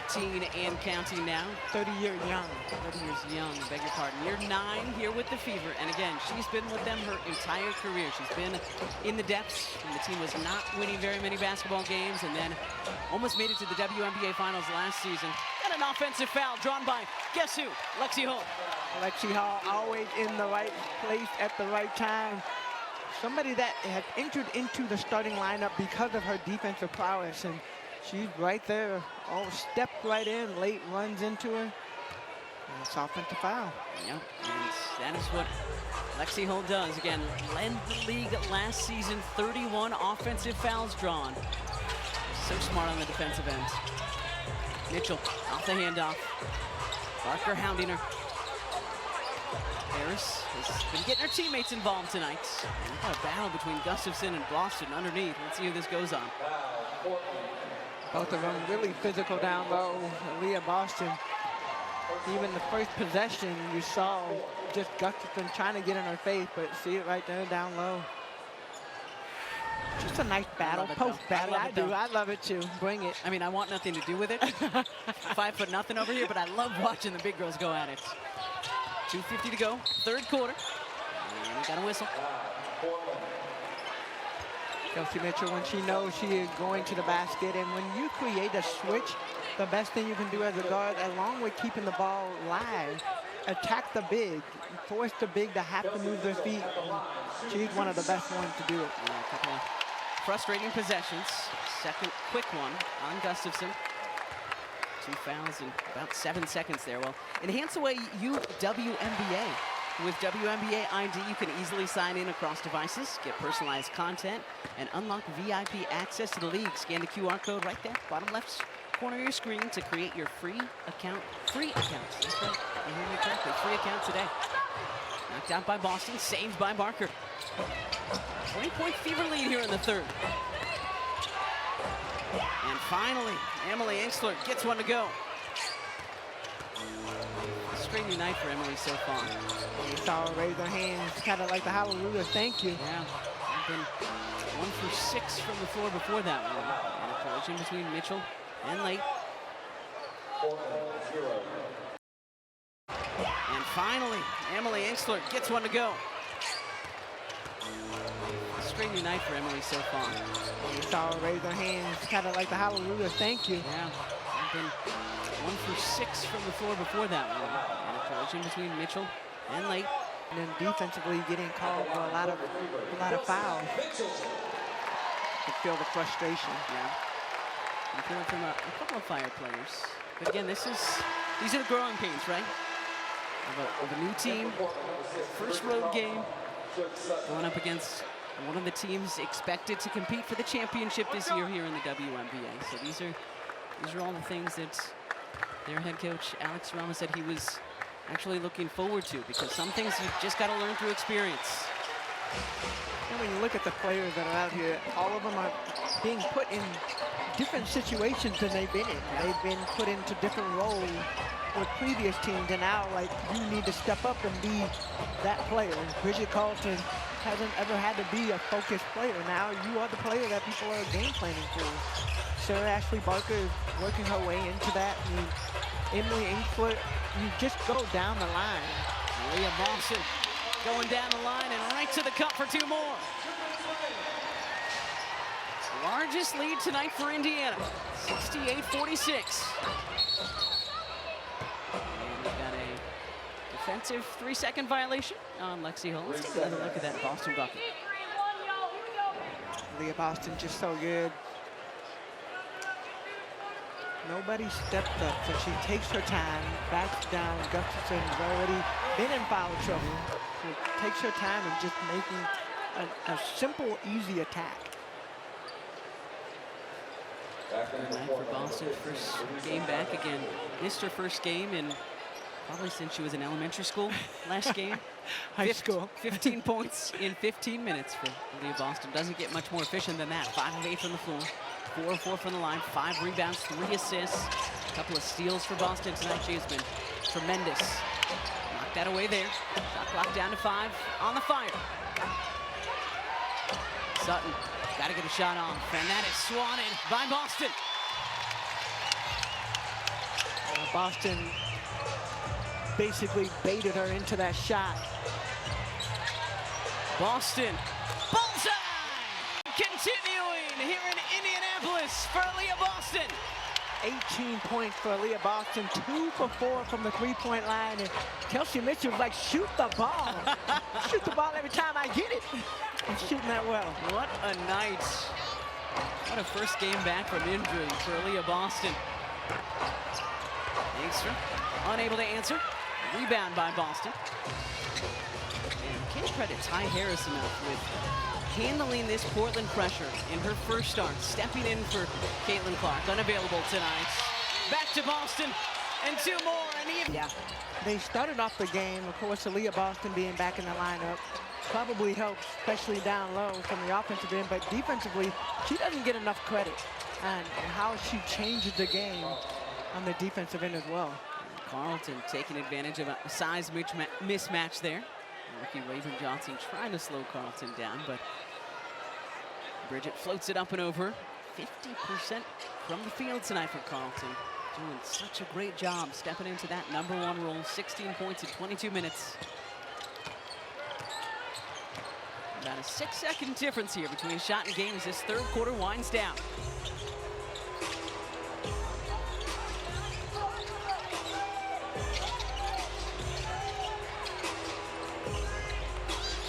18 and counting now. 30 years young. 30 years young, beg your pardon. Year 9 here with the Fever. And again, she's been with them her entire career. She's been in the depths when the team was not winning very many basketball games, and then almost made it to the WNBA Finals last season. And an offensive foul drawn by, guess who? Lexi Hall. Lexi Hall always in the right place at the right time. Somebody that has entered into the starting lineup because of her defensive prowess, and she's right there. Oh, stepped right in, late runs into her. And it's offensive foul. Yep, and that is what Lexi Hall does. Again, led the league last season, 31 offensive fouls drawn. So smart on the defensive end. Mitchell off the handoff. Barker hounding her. Harris has been getting her teammates involved tonight. And we've got a battle between Gustafson and Boston underneath. Let's see who this goes on. Both of them really physical down low. Leah Boston, even the first possession you saw just Gustafson trying to get in her face, but see it right there down low. Just a nice battle, post battle. I love it too. Bring it. I mean, I want nothing to do with it. 5'0" over here, but I love watching the big girls go at it. 2:50 to go, 3rd quarter. And we got a whistle. Kelsey Mitchell, when she knows she is going to the basket, and when you create a switch, the best thing you can do as a guard, along with keeping the ball live, attack the big, force the big to have to move their feet. She's one of the best ones to do it. Yeah, a couple of frustrating possessions. Second quick one on Gustafson. 2 fouls in about 7 seconds there. Well, enhance away WNBA. With WNBA ID, you can easily sign in across devices, get personalized content, and unlock VIP access to the league. Scan the QR code right there, bottom left corner of your screen to create your free account. Free account. That's right. You heard me correctly. Free account today. Knocked out by Boston, saved by Barker. 20-point Fever lead here in the 3rd. And finally, Emily Engstler gets one to go. Frustrating night for Emily so far. You saw her raise her hands, kind of like the hallelujah, thank you. Yeah, been 1 for 6 from the floor before that one. And a collision between Mitchell and Late. And finally, Emily Engstler gets one to go. Frustrating night for Emily so far. You saw her raise her hands, kind of like the hallelujah, thank you. Yeah, been 1 for 6 from the floor before that one. And a collision between Mitchell and Late. And then defensively getting called for a lot of fouls. You feel the frustration. Yeah. You feel it from a couple of Fire players. But again, these are the growing pains, right? Of a new team, first road game, going up against one of the teams expected to compete for the championship this year here in the WNBA. So these are all the things that their head coach Alex Ramos said he was actually looking forward to, because some things you've just got to learn through experience. And when you look at the players that are out here, all of them are being put in different situations than they've been in. They've been put into different roles with previous teams, and now, like, you need to step up and be that player. Bridget Carlton hasn't ever had to be a focused player. Now you are the player that people are game planning for. Sarah Ashley Barker is working her way into that. I mean, Emily Inkler, you just go down the line. Leah Boston going down the line and right to the cup for 2 more. Largest lead tonight for Indiana, 68-46. And we've got a defensive 3-second violation on Lexi Hull. Let's take another look at that Boston bucket. Leah Boston just so good. Nobody stepped up, so she takes her time, backs down. Gustafson's already been in foul trouble. So takes her time and just making a simple, easy attack. Night for Boston, first game back again. Missed her first game in probably since she was in elementary school. Last game, High school. 15 points in 15 minutes for Leah Boston. Doesn't get much more efficient than that. 5 of 8 from the floor, 4 of 4 from the line, 5 rebounds, 3 assists, a couple of steals for Boston tonight. She has been tremendous. Knocked that away there. Shot clock down to 5 on the fire. Sutton. Got to get a shot on, and that is swatted by Boston. Boston basically baited her into that shot. Boston, bullseye! Continuing here in Indianapolis for Leah Boston. 18 points for Leah Boston, 2 for 4 from the 3-point line. And Kelsey Mitchell was like, shoot the ball. Shoot the ball every time I get it. I'm shooting that well. What a night. What a first game back from injury for Leah Boston. Angstrom unable to answer. Rebound by Boston. And can't credit Ty Harris enough with handling this Portland pressure in her first start. Stepping in for Caitlin Clark, unavailable tonight. Back to Boston, and 2 more. And yeah, they started off the game, of course, Leah Boston being back in the lineup probably helps, especially down low from the offensive end, but defensively, she doesn't get enough credit and how she changes the game on the defensive end as well. Carlton taking advantage of a size mismatch there. Rookie Raven Johnson trying to slow Carlton down, but Bridget floats it up and over. 50% from the field tonight for Carlton. Doing such a great job stepping into that #1 role. 16 points in 22 minutes. About a 6-second difference here between shot and game as this 3rd quarter winds down.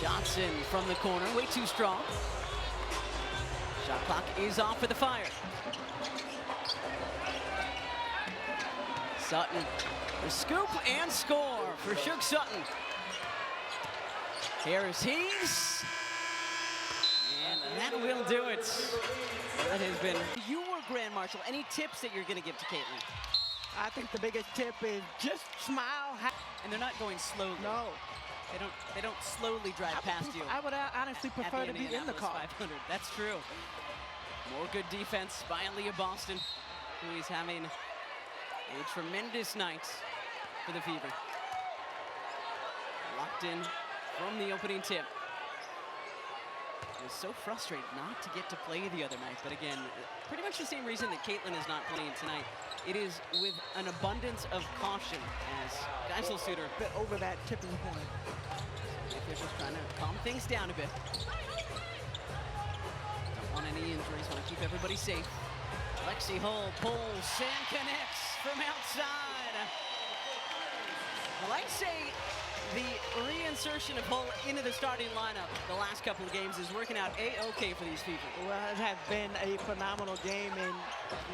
Johnson from the corner, way too strong. Shot clock is off for the Fire. Sutton, the scoop and score for Shook Sutton. Harris heaves, and that will do it. That has been your Grand Marshal. Any tips that you're going to give to Caitlin? I think the biggest tip is just smile. And they're not going slowly. No. They don't slowly drive past you. I would honestly prefer to be in the car. 500. That's true. More good defense by Leah Boston, who is having a tremendous night for the Fever. Locked in from the opening tip. It was so frustrated not to get to play the other night, but again, pretty much the same reason that Caitlin is not playing tonight. It is with an abundance of caution as Geisel Suter bit over that tipping point. The officials trying to calm things down a bit. Don't want any injuries, want to keep everybody safe. Lexi Hull pulls and connects from outside. Well, I'd say the reinsertion of Hull into the starting lineup the last couple of games is working out A-okay for these Fever. Well, it has been a phenomenal game, and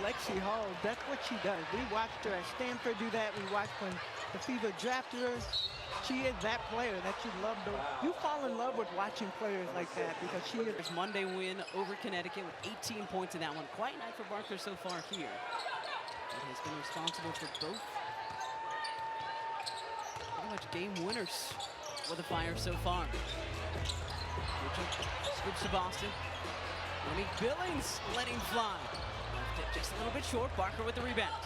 Lexi Hull, that's what she does. We watched her at Stanford do that. We watched when the Fever drafted her. She is that player that you love to. You fall in love with watching players like that because she is. Monday win over Connecticut with 18 points in that one. Quite night for Barker so far here. That has been responsible for both pretty much game winners for the Fire so far. Mitchell scoops to Boston. Monique Billings letting fly. Left it just a little bit short. Barker with the rebound.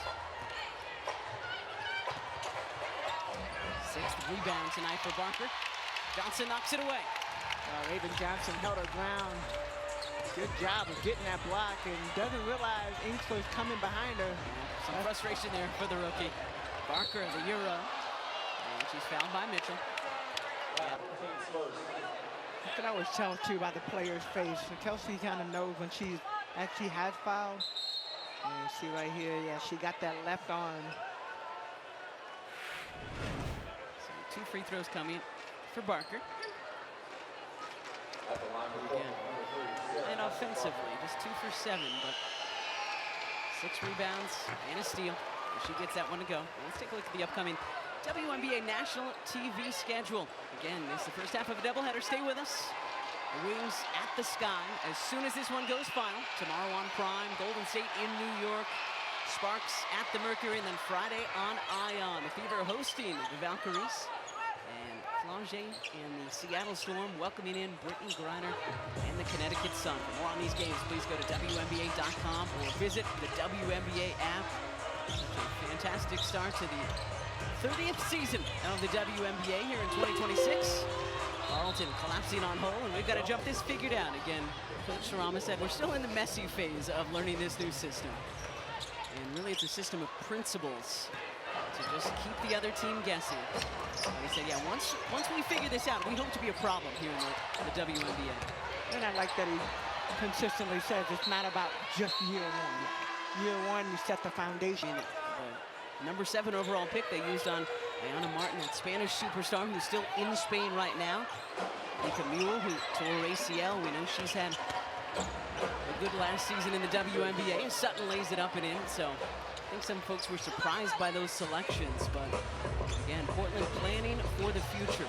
6th rebound tonight for Barker. Johnson knocks it away. Raven Johnson held her ground. Good job of getting that block and doesn't realize Inkster's coming behind her. Some frustration there for the rookie. Barker, the Euro. And she's fouled by Mitchell. You can always tell too by the player's face. So Kelsey kind of knows when she actually has fouled. And you see right here, yeah, she got that left arm. So 2 free throws coming for Barker. Again, and offensively, just 2 for 7, but 6 rebounds and a steal. She gets that one to go. Let's take a look at the upcoming WNBA national TV schedule. Again, this is the first half of a doubleheader. Stay with us. The Wings at the Sky as soon as this one goes final. Tomorrow on Prime, Golden State in New York. Sparks at the Mercury, and then Friday on Ion. The Fever hosting the Valkyries. And Flanger and the Seattle Storm welcoming in Brittany Griner and the Connecticut Sun. For more on these games, please go to WNBA.com or visit the WNBA app. Such a fantastic start to the 30th season of the WNBA here in 2026. Carlton collapsing on Hull, and we've got to jump this figured out. Again, Coach Sarama said we're still in the messy phase of learning this new system. And really it's a system of principles to just keep the other team guessing. And he said, yeah, once we figure this out, we hope to be a problem here in the WNBA. And I like that he consistently says it's not about just year one. Year one, you set the foundation. The number 7 overall pick they used on Ayana Martin, that Spanish superstar who's still in Spain right now. Nika Mule, who tore ACL. We know she's had a good last season in the WNBA, and Sutton lays it up and in. So I think some folks were surprised by those selections, but again, Portland planning for the future.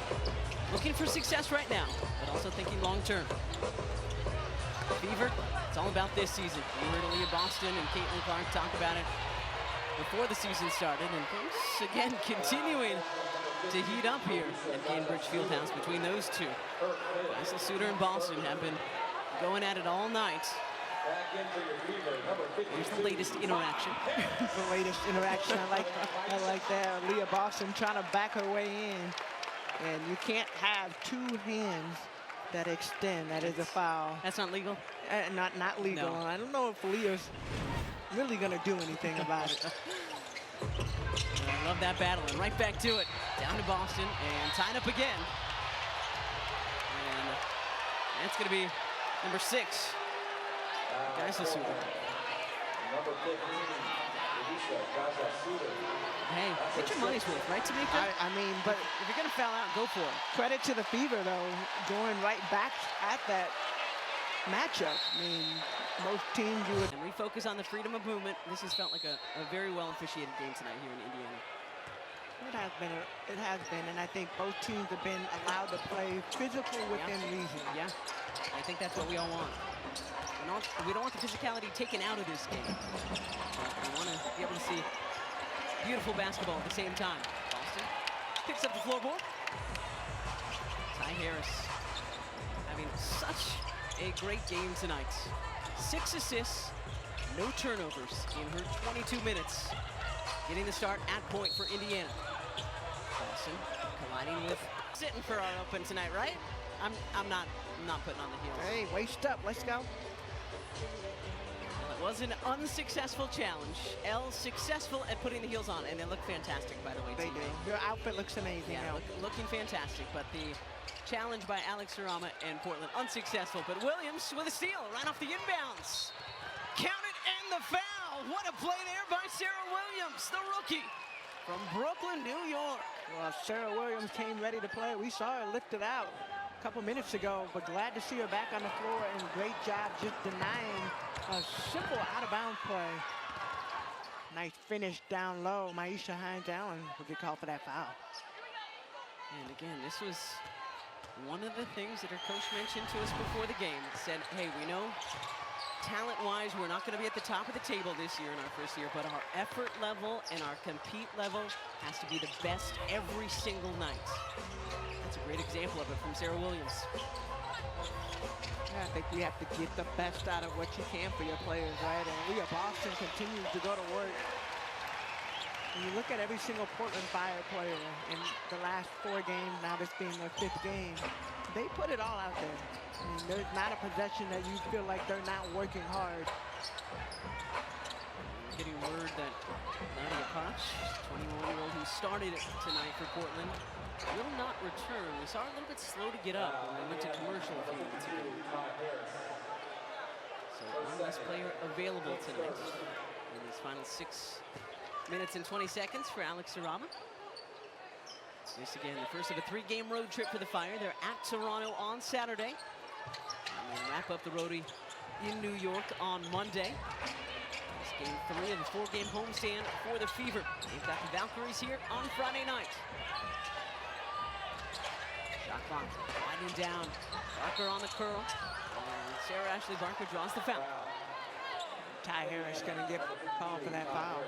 Looking for success right now, but also thinking long term. Fever, it's all about this season. You heard Aaliyah Boston and Caitlin Clark talk about it before the season started, and things again continuing to heat up here at Gainbridge Fieldhouse between those two. Faisal Suter and Boston have been going at it all night. Here's the latest interaction. The latest interaction. I like that. Aaliyah Boston trying to back her way in, and you can't have 2 hands that extend. That is a foul. That's not legal? Not legal. No. I don't know if Aaliyah's really going to do anything about it. I love that battle, and right back to it. Down to Boston, and tied up again. And that's going to be number 6. Faisal Suter. Hey, get your money's worth, right, Tamika? I mean, but if you're going to foul out, go for it. Credit to the Fever, though, going right back at that matchup. I mean, most teams you would... And we focus on the freedom of movement. This has felt like a very well officiated game tonight here in Indiana. It has been, and I think both teams have been allowed to play physical within reason. Yeah, I think that's what we all want. We don't want the physicality taken out of this game. We want to be able to see beautiful basketball at the same time. Boston picks up the floorboard. Ty Harris having such a great game tonight. 6 assists, no turnovers in her 22 minutes. Getting the start at point for Indiana. Boston colliding with sitting for our open tonight, right? I'm not putting on the heels. Hey, waist up, let's go. Well, it was an unsuccessful challenge. Elle successful at putting the heels on, and they look fantastic, by the way. They do. Your outfit looks amazing. Yeah, looking fantastic, but the challenge by Alex Sarama and Portland unsuccessful, but Williams with a steal right off the inbounds. Count it and the foul. What a play there by Sarah Williams, the rookie from Brooklyn, New York. Well, Sarah Williams came ready to play. We saw her lift it out a couple minutes ago, but glad to see her back on the floor, and great job just denying a simple out-of-bounds play. Nice finish down low. Maisha Hines-Allen would get called for that foul. And again, this was one of the things that our coach mentioned to us before the game. Said, hey, we know talent-wise we're not going to be at the top of the table this year in our first year, but our effort level and our compete level has to be the best every single night. That's a great example of it from Sarah Williams. Yeah, I think you have to get the best out of what you can for your players, right? And Leah Boston continues to go to work. When you look at every single Portland Fire player in the last 4 games, now this being their 5th game, they put it all out there. I mean, there's not a possession that you feel like they're not working hard. Getting word that Nadia Potch, 21-year-old who started tonight for Portland, will not return. We saw her a little bit slow to get up when we went to commercial a few minutes ago. So one less player available tonight in these final 6 minutes and 20 seconds for Alex Sarama. This again, the first of a 3-game road trip for the Fire. They're at Toronto on Saturday. And then wrap up the roadie in New York on Monday. This game 3 of the 4-game homestand for the Fever. They've got the Valkyries here on Friday night. Shot clock winding down. Barker on the curl. And Sarah Ashley Barker draws the foul. Ty Harris going to get called for that foul.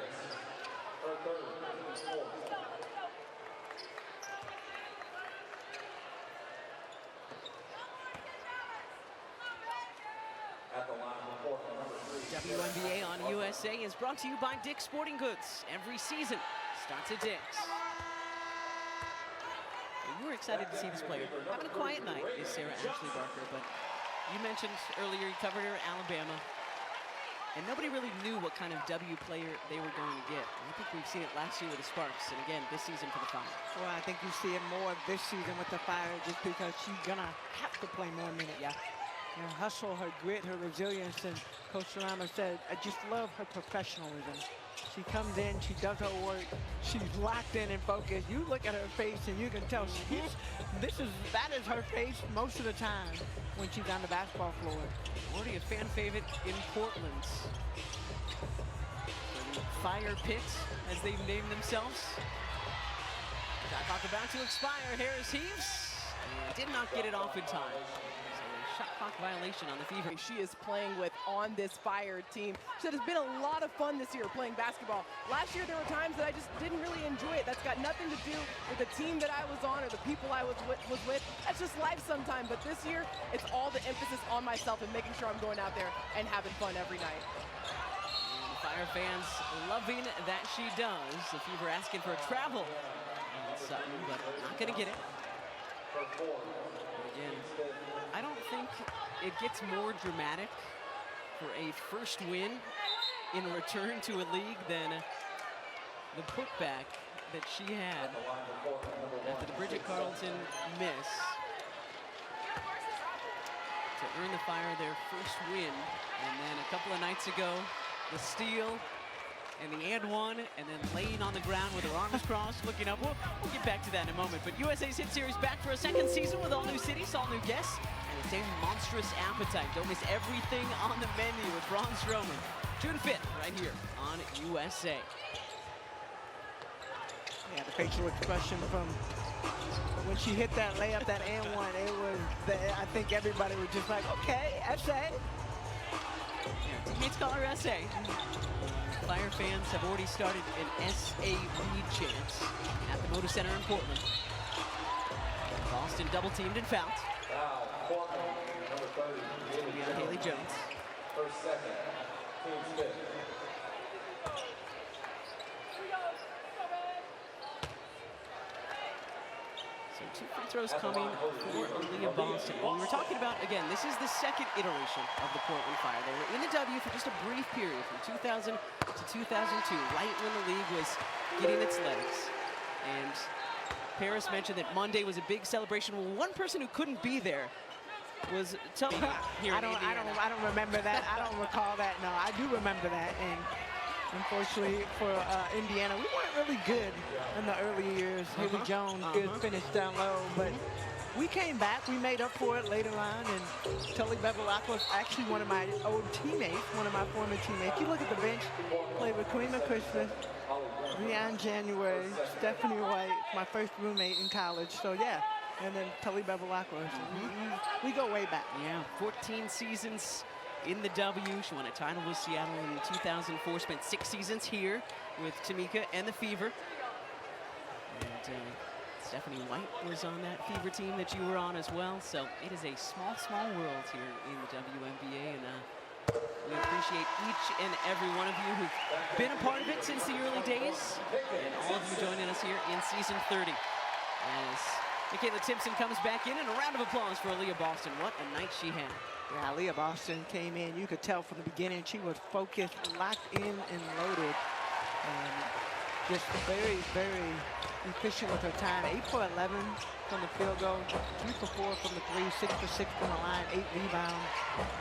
WNBA on USA is brought to you by Dick's Sporting Goods. Every season starts at Dick's. And we're excited to see this player. Having a quiet night is Sarah Ashley Barker, but you mentioned earlier you covered her at Alabama, and nobody really knew what kind of W player they were going to get. And I think we've seen it last year with the Sparks, and again this season for the Fire. Well, I think you see it more this season with the Fire just because she's gonna have to play more minutes. Yeah. Her hustle, her grit, her resilience, and Coach Sarama said, I just love her professionalism. She comes in, she does her work, she's locked in and focused. You look at her face and you can tell that is her face most of the time when she's on the basketball floor. Already a fan favorite in Portland. The Fire Pit, as they've named themselves. Shot clock about to expire. Harris heaves. And did not get it off in time. So a shot clock violation on the Fever. She is playing with on this Fire team. She said it's been a lot of fun this year playing basketball. Last year there were times that I just didn't really enjoy it. That's got nothing to do with the team that I was on or the people I was with. That's just life sometimes. But this year, it's all the emphasis on myself and making sure I'm going out there and having fun every night. And the Fire fans loving that she does. The Fever asking for a travel on Sutton, but not going to get it. Again, I don't think it gets more dramatic for a first win in return to a league than the putback that she had after the Bridget Carlton miss to earn the Fire their first win. And then a couple of nights ago, the steal and the and one, and then laying on the ground with her arms crossed, looking up. We'll get back to that in a moment. But USA's Hit Series back for a second season with all new cities, all new guests, and the same monstrous appetite. Don't miss everything on the menu with Braun Strowman. June 5th, right here on USA. Yeah, the facial expression from when she hit that layup, that and one, it was, I think everybody was just like, okay, SA. Yeah, teammates call her SA. Fire fans have already started an SAB chant at the Moda Center in Portland. Boston double teamed and fouled. It's going to be on Haley Jones. First, second, team's fifth. So 2 free throws coming for Leah Boston. Well, we were talking about, again, this is the second iteration of the Portland Fire. They were in the W for just a brief period from 2000 to 2002, right when the league was getting its legs. And Paris mentioned that Monday was a big celebration. Well, one person who couldn't be there was Tully here in Indiana. I don't remember that. I don't recall that. No, I do remember that. And unfortunately for Indiana, we weren't really good in the early years. Haley Jones did finish down low, but we came back. We made up for it later on, and Tully Bevilacqua was actually one of my old teammates, one of my former teammates. You look at the bench, played with Queen Christmas, Breanne January, Stephanie White, my first roommate in college. So yeah, and then Tully Bevilacqua. So we go way back. Yeah, 14 seasons in the W. She won a title with Seattle in 2004, spent 6 seasons here with Tamika and the Fever. And Stephanie White was on that Fever team that you were on as well. So it is a small, small world here in the WNBA, and we appreciate each and every one of you who've been a part of it since the early days, and all of you joining us here in season 30. As Michaela Timpson comes back in, and a round of applause for Aaliyah Boston. What a night she had. Yeah, Aaliyah Boston came in. You could tell from the beginning she was focused, locked in, and loaded. Just very, very efficient with her time. 8 for 11 from the field goal, 3 for 4 from the 3, 6 for 6 from the line, 8 rebounds,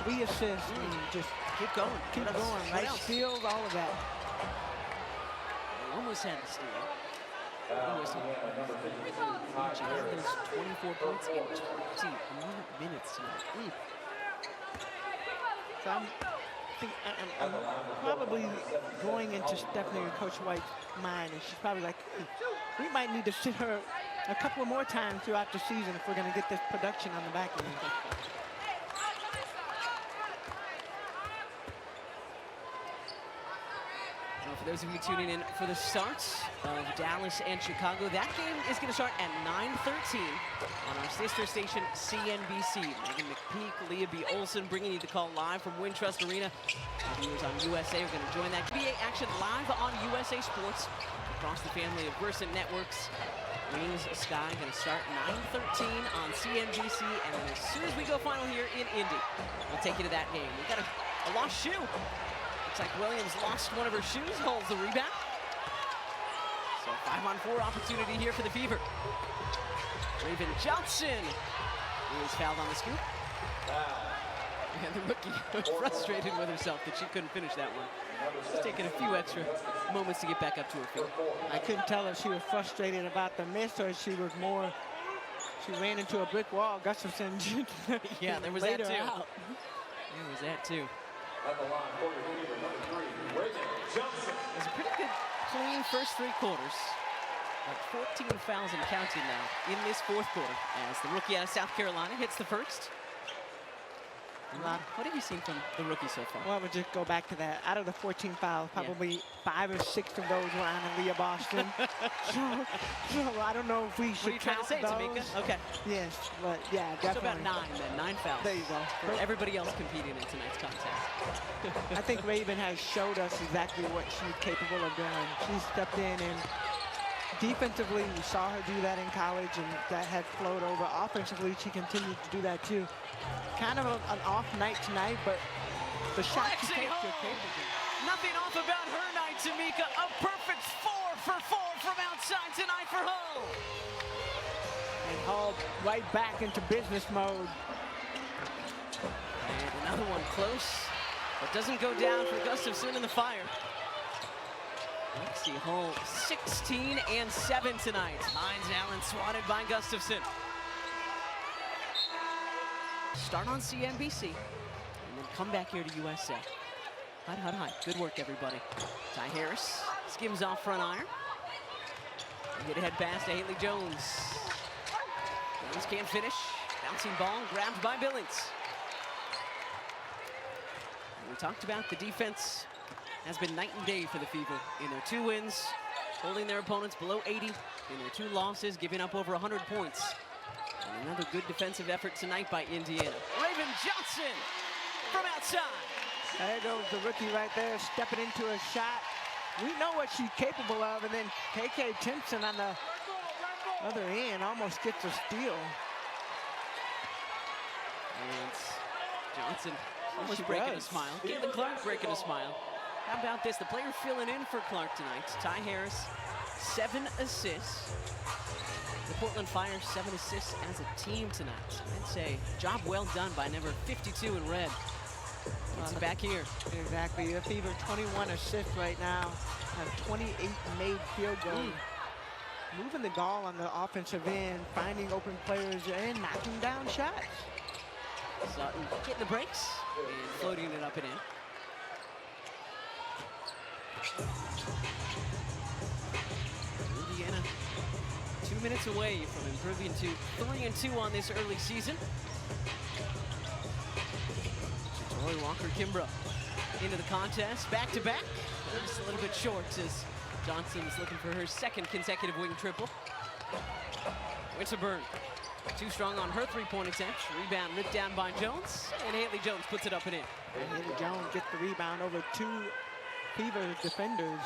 3 assists. I mean, just keep going. Keep going, right? Steals, all of that. They almost had the steal. She had those 24 points in 20 minutes tonight. So I'm probably going into Stephanie and Coach White's mind, and she's probably like, we might need to sit her a couple more times throughout the season if we're going to get this production on the back end. Well, for those of you tuning in for the starts of Dallas and Chicago, that game is going to start at 9:13 on our sister station, CNBC. Megan McPeak, Leah B. Olson bringing you the call live from Wintrust Arena. Our viewers on USA are going to join that NBA action live on USA Sports across the family of Versant networks. Wings Sky going to start 9:13 on CNBC, and then as soon as we go final here in Indy, we'll take you to that game. We've got a lost shoe. Looks like Williams lost one of her shoes, holds the rebound. So 5-on-4 opportunity here for the Fever. Raven Johnson is fouled on the scoop. And the rookie was frustrated with herself that she couldn't finish that one. She's taking a few extra moments to get back up to her feet. I couldn't tell if she was frustrated about the miss or she was more, she ran into a brick wall. Gustafson yeah, there was that too. There was that too. At the line for the Fever, number 3, Raven Johnson. It was a pretty good, clean first 3 quarters. Like 14 fouls and counting now in this 4th quarter as the rookie out of South Carolina hits the first. What have you seen from the rookie so far? Well, we'll just go back to that. Out of the 14 fouls, probably 5 or 6 of those were on Aaliyah Boston. so I don't know if we should count those. Tamika? Okay. Yes, but yeah, definitely. So about 9 then, 9 fouls. There you go. For everybody else competing in tonight's contest. I think Raven has showed us exactly what she's capable of doing. She stepped in and defensively, we saw her do that in college, and that had flowed over. Offensively, she continued to do that too. Kind of an off night tonight, but the shot she takes are capable. Nothing off about her night, Tamika. A perfect 4 for 4 from outside tonight for Hull. And Hull right back into business mode. And another one close, but doesn't go down for Gustafson in the fire. Let's see, Hull 16 and 7 tonight. Hines Allen swatted by Gustafson. Start on CNBC, and then come back here to USA. Hot. Good work, everybody. Ty Harris skims off front iron. Hit ahead pass to Haley Jones. Jones can't finish. Bouncing ball grabbed by Billings. And we talked about the defense has been night and day for the Fever in their 2 wins, holding their opponents below 80 in their 2 losses, giving up over 100 points. And another good defensive effort tonight by Indiana. Raven Johnson from outside. There goes the rookie right there, stepping into a shot. We know what she's capable of, and then KK Timpson on the other end almost gets a steal. And Johnson almost breaking a smile. Caitlin Clark breaking a smile. How about this? The player filling in for Clark tonight. Ty Harris, 7 assists. The Portland Fire 7 assists as a team tonight. I'd say job well done by number 52 in red. It's back here. Exactly. The Fever 21 assists right now. Have 28 made field goals. Moving the ball on the offensive end, finding open players and knocking down shots. Sutton getting the breaks and floating it up and in. Indiana 2 minutes away from improving to 3-2 on this early season. Troy Walker-Kimbrough into the contest, back-to-back. Just a little bit short as Johnson is looking for her 2nd consecutive wing triple. Winterburn, too strong on her three-point attempt. Rebound ripped down by Jones, and Haley Jones puts it up and in. Haley Jones gets the rebound over two Fever defenders.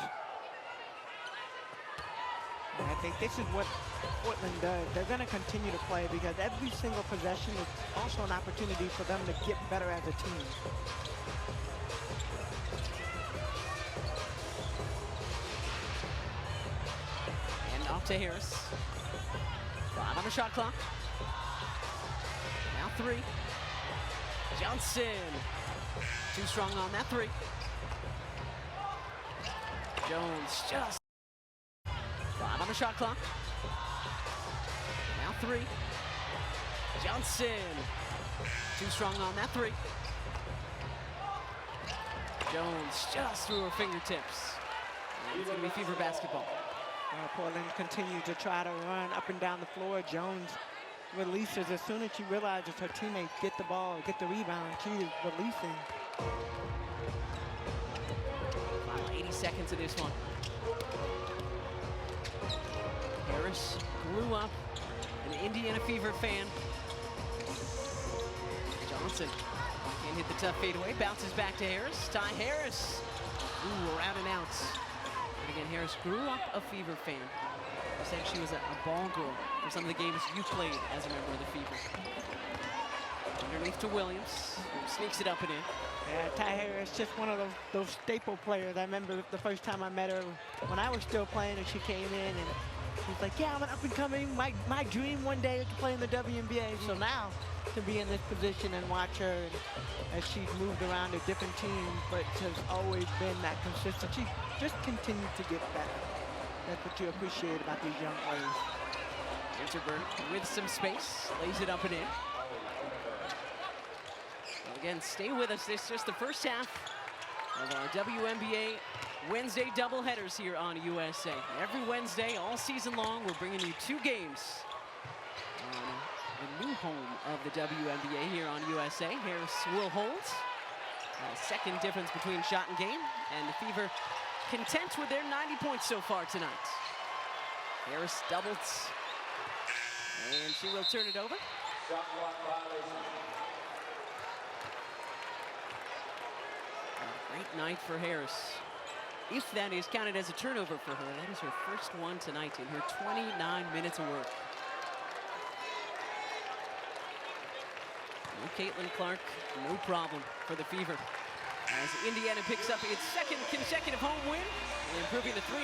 And I think this is what Portland does. They're going to continue to play because every single possession is also an opportunity for them to get better as a team. And off to Harris. 5 on the shot clock. Now 3. Johnson. Too strong on that 3. Jones just 5 on the shot clock. Now 3. Johnson. Too strong on that 3. Jones just through her fingertips. And it's going to be Fever basketball. Portland continues to try to run up and down the floor. Jones releases as soon as she realizes her teammates get the ball, get the rebound. She is releasing. Final 80 seconds of this one. Harris grew up an Indiana Fever fan. Johnson can't hit the tough fadeaway. Bounces back to Harris. Ty Harris. Ooh, around and out. And again, Harris grew up a Fever fan. She said she was a ball girl for some of the games you played as a member of the Fever. Underneath to Williams. Sneaks it up and in. Yeah, Ty Harris, just one of those staple players. I remember the first time I met her when I was still playing and she came in and she was like, yeah, I'm an up-and-coming. My dream one day is to play in the WNBA. So now to be in this position and watch her as she's moved around to different teams, but has always been that consistency. Just continues to get better. That's what you appreciate about these young players. Winterburn with some space, lays it up and in. Well, again, stay with us. This is just the first half of our WNBA Wednesday doubleheaders here on USA. Every Wednesday, all season long, we're bringing you 2 games on the new home of the WNBA here on USA. Harris will hold. Second difference between shot and game, and the Fever content with their 90 points so far tonight. Harris doubles, and she will turn it over. Shot clock violation. A great night for Harris. If that is counted as a turnover for her, that is her first one tonight in her 29 minutes of work. No Caitlin Clark, no problem for the Fever. As Indiana picks up its second consecutive home win, and improving to 3-2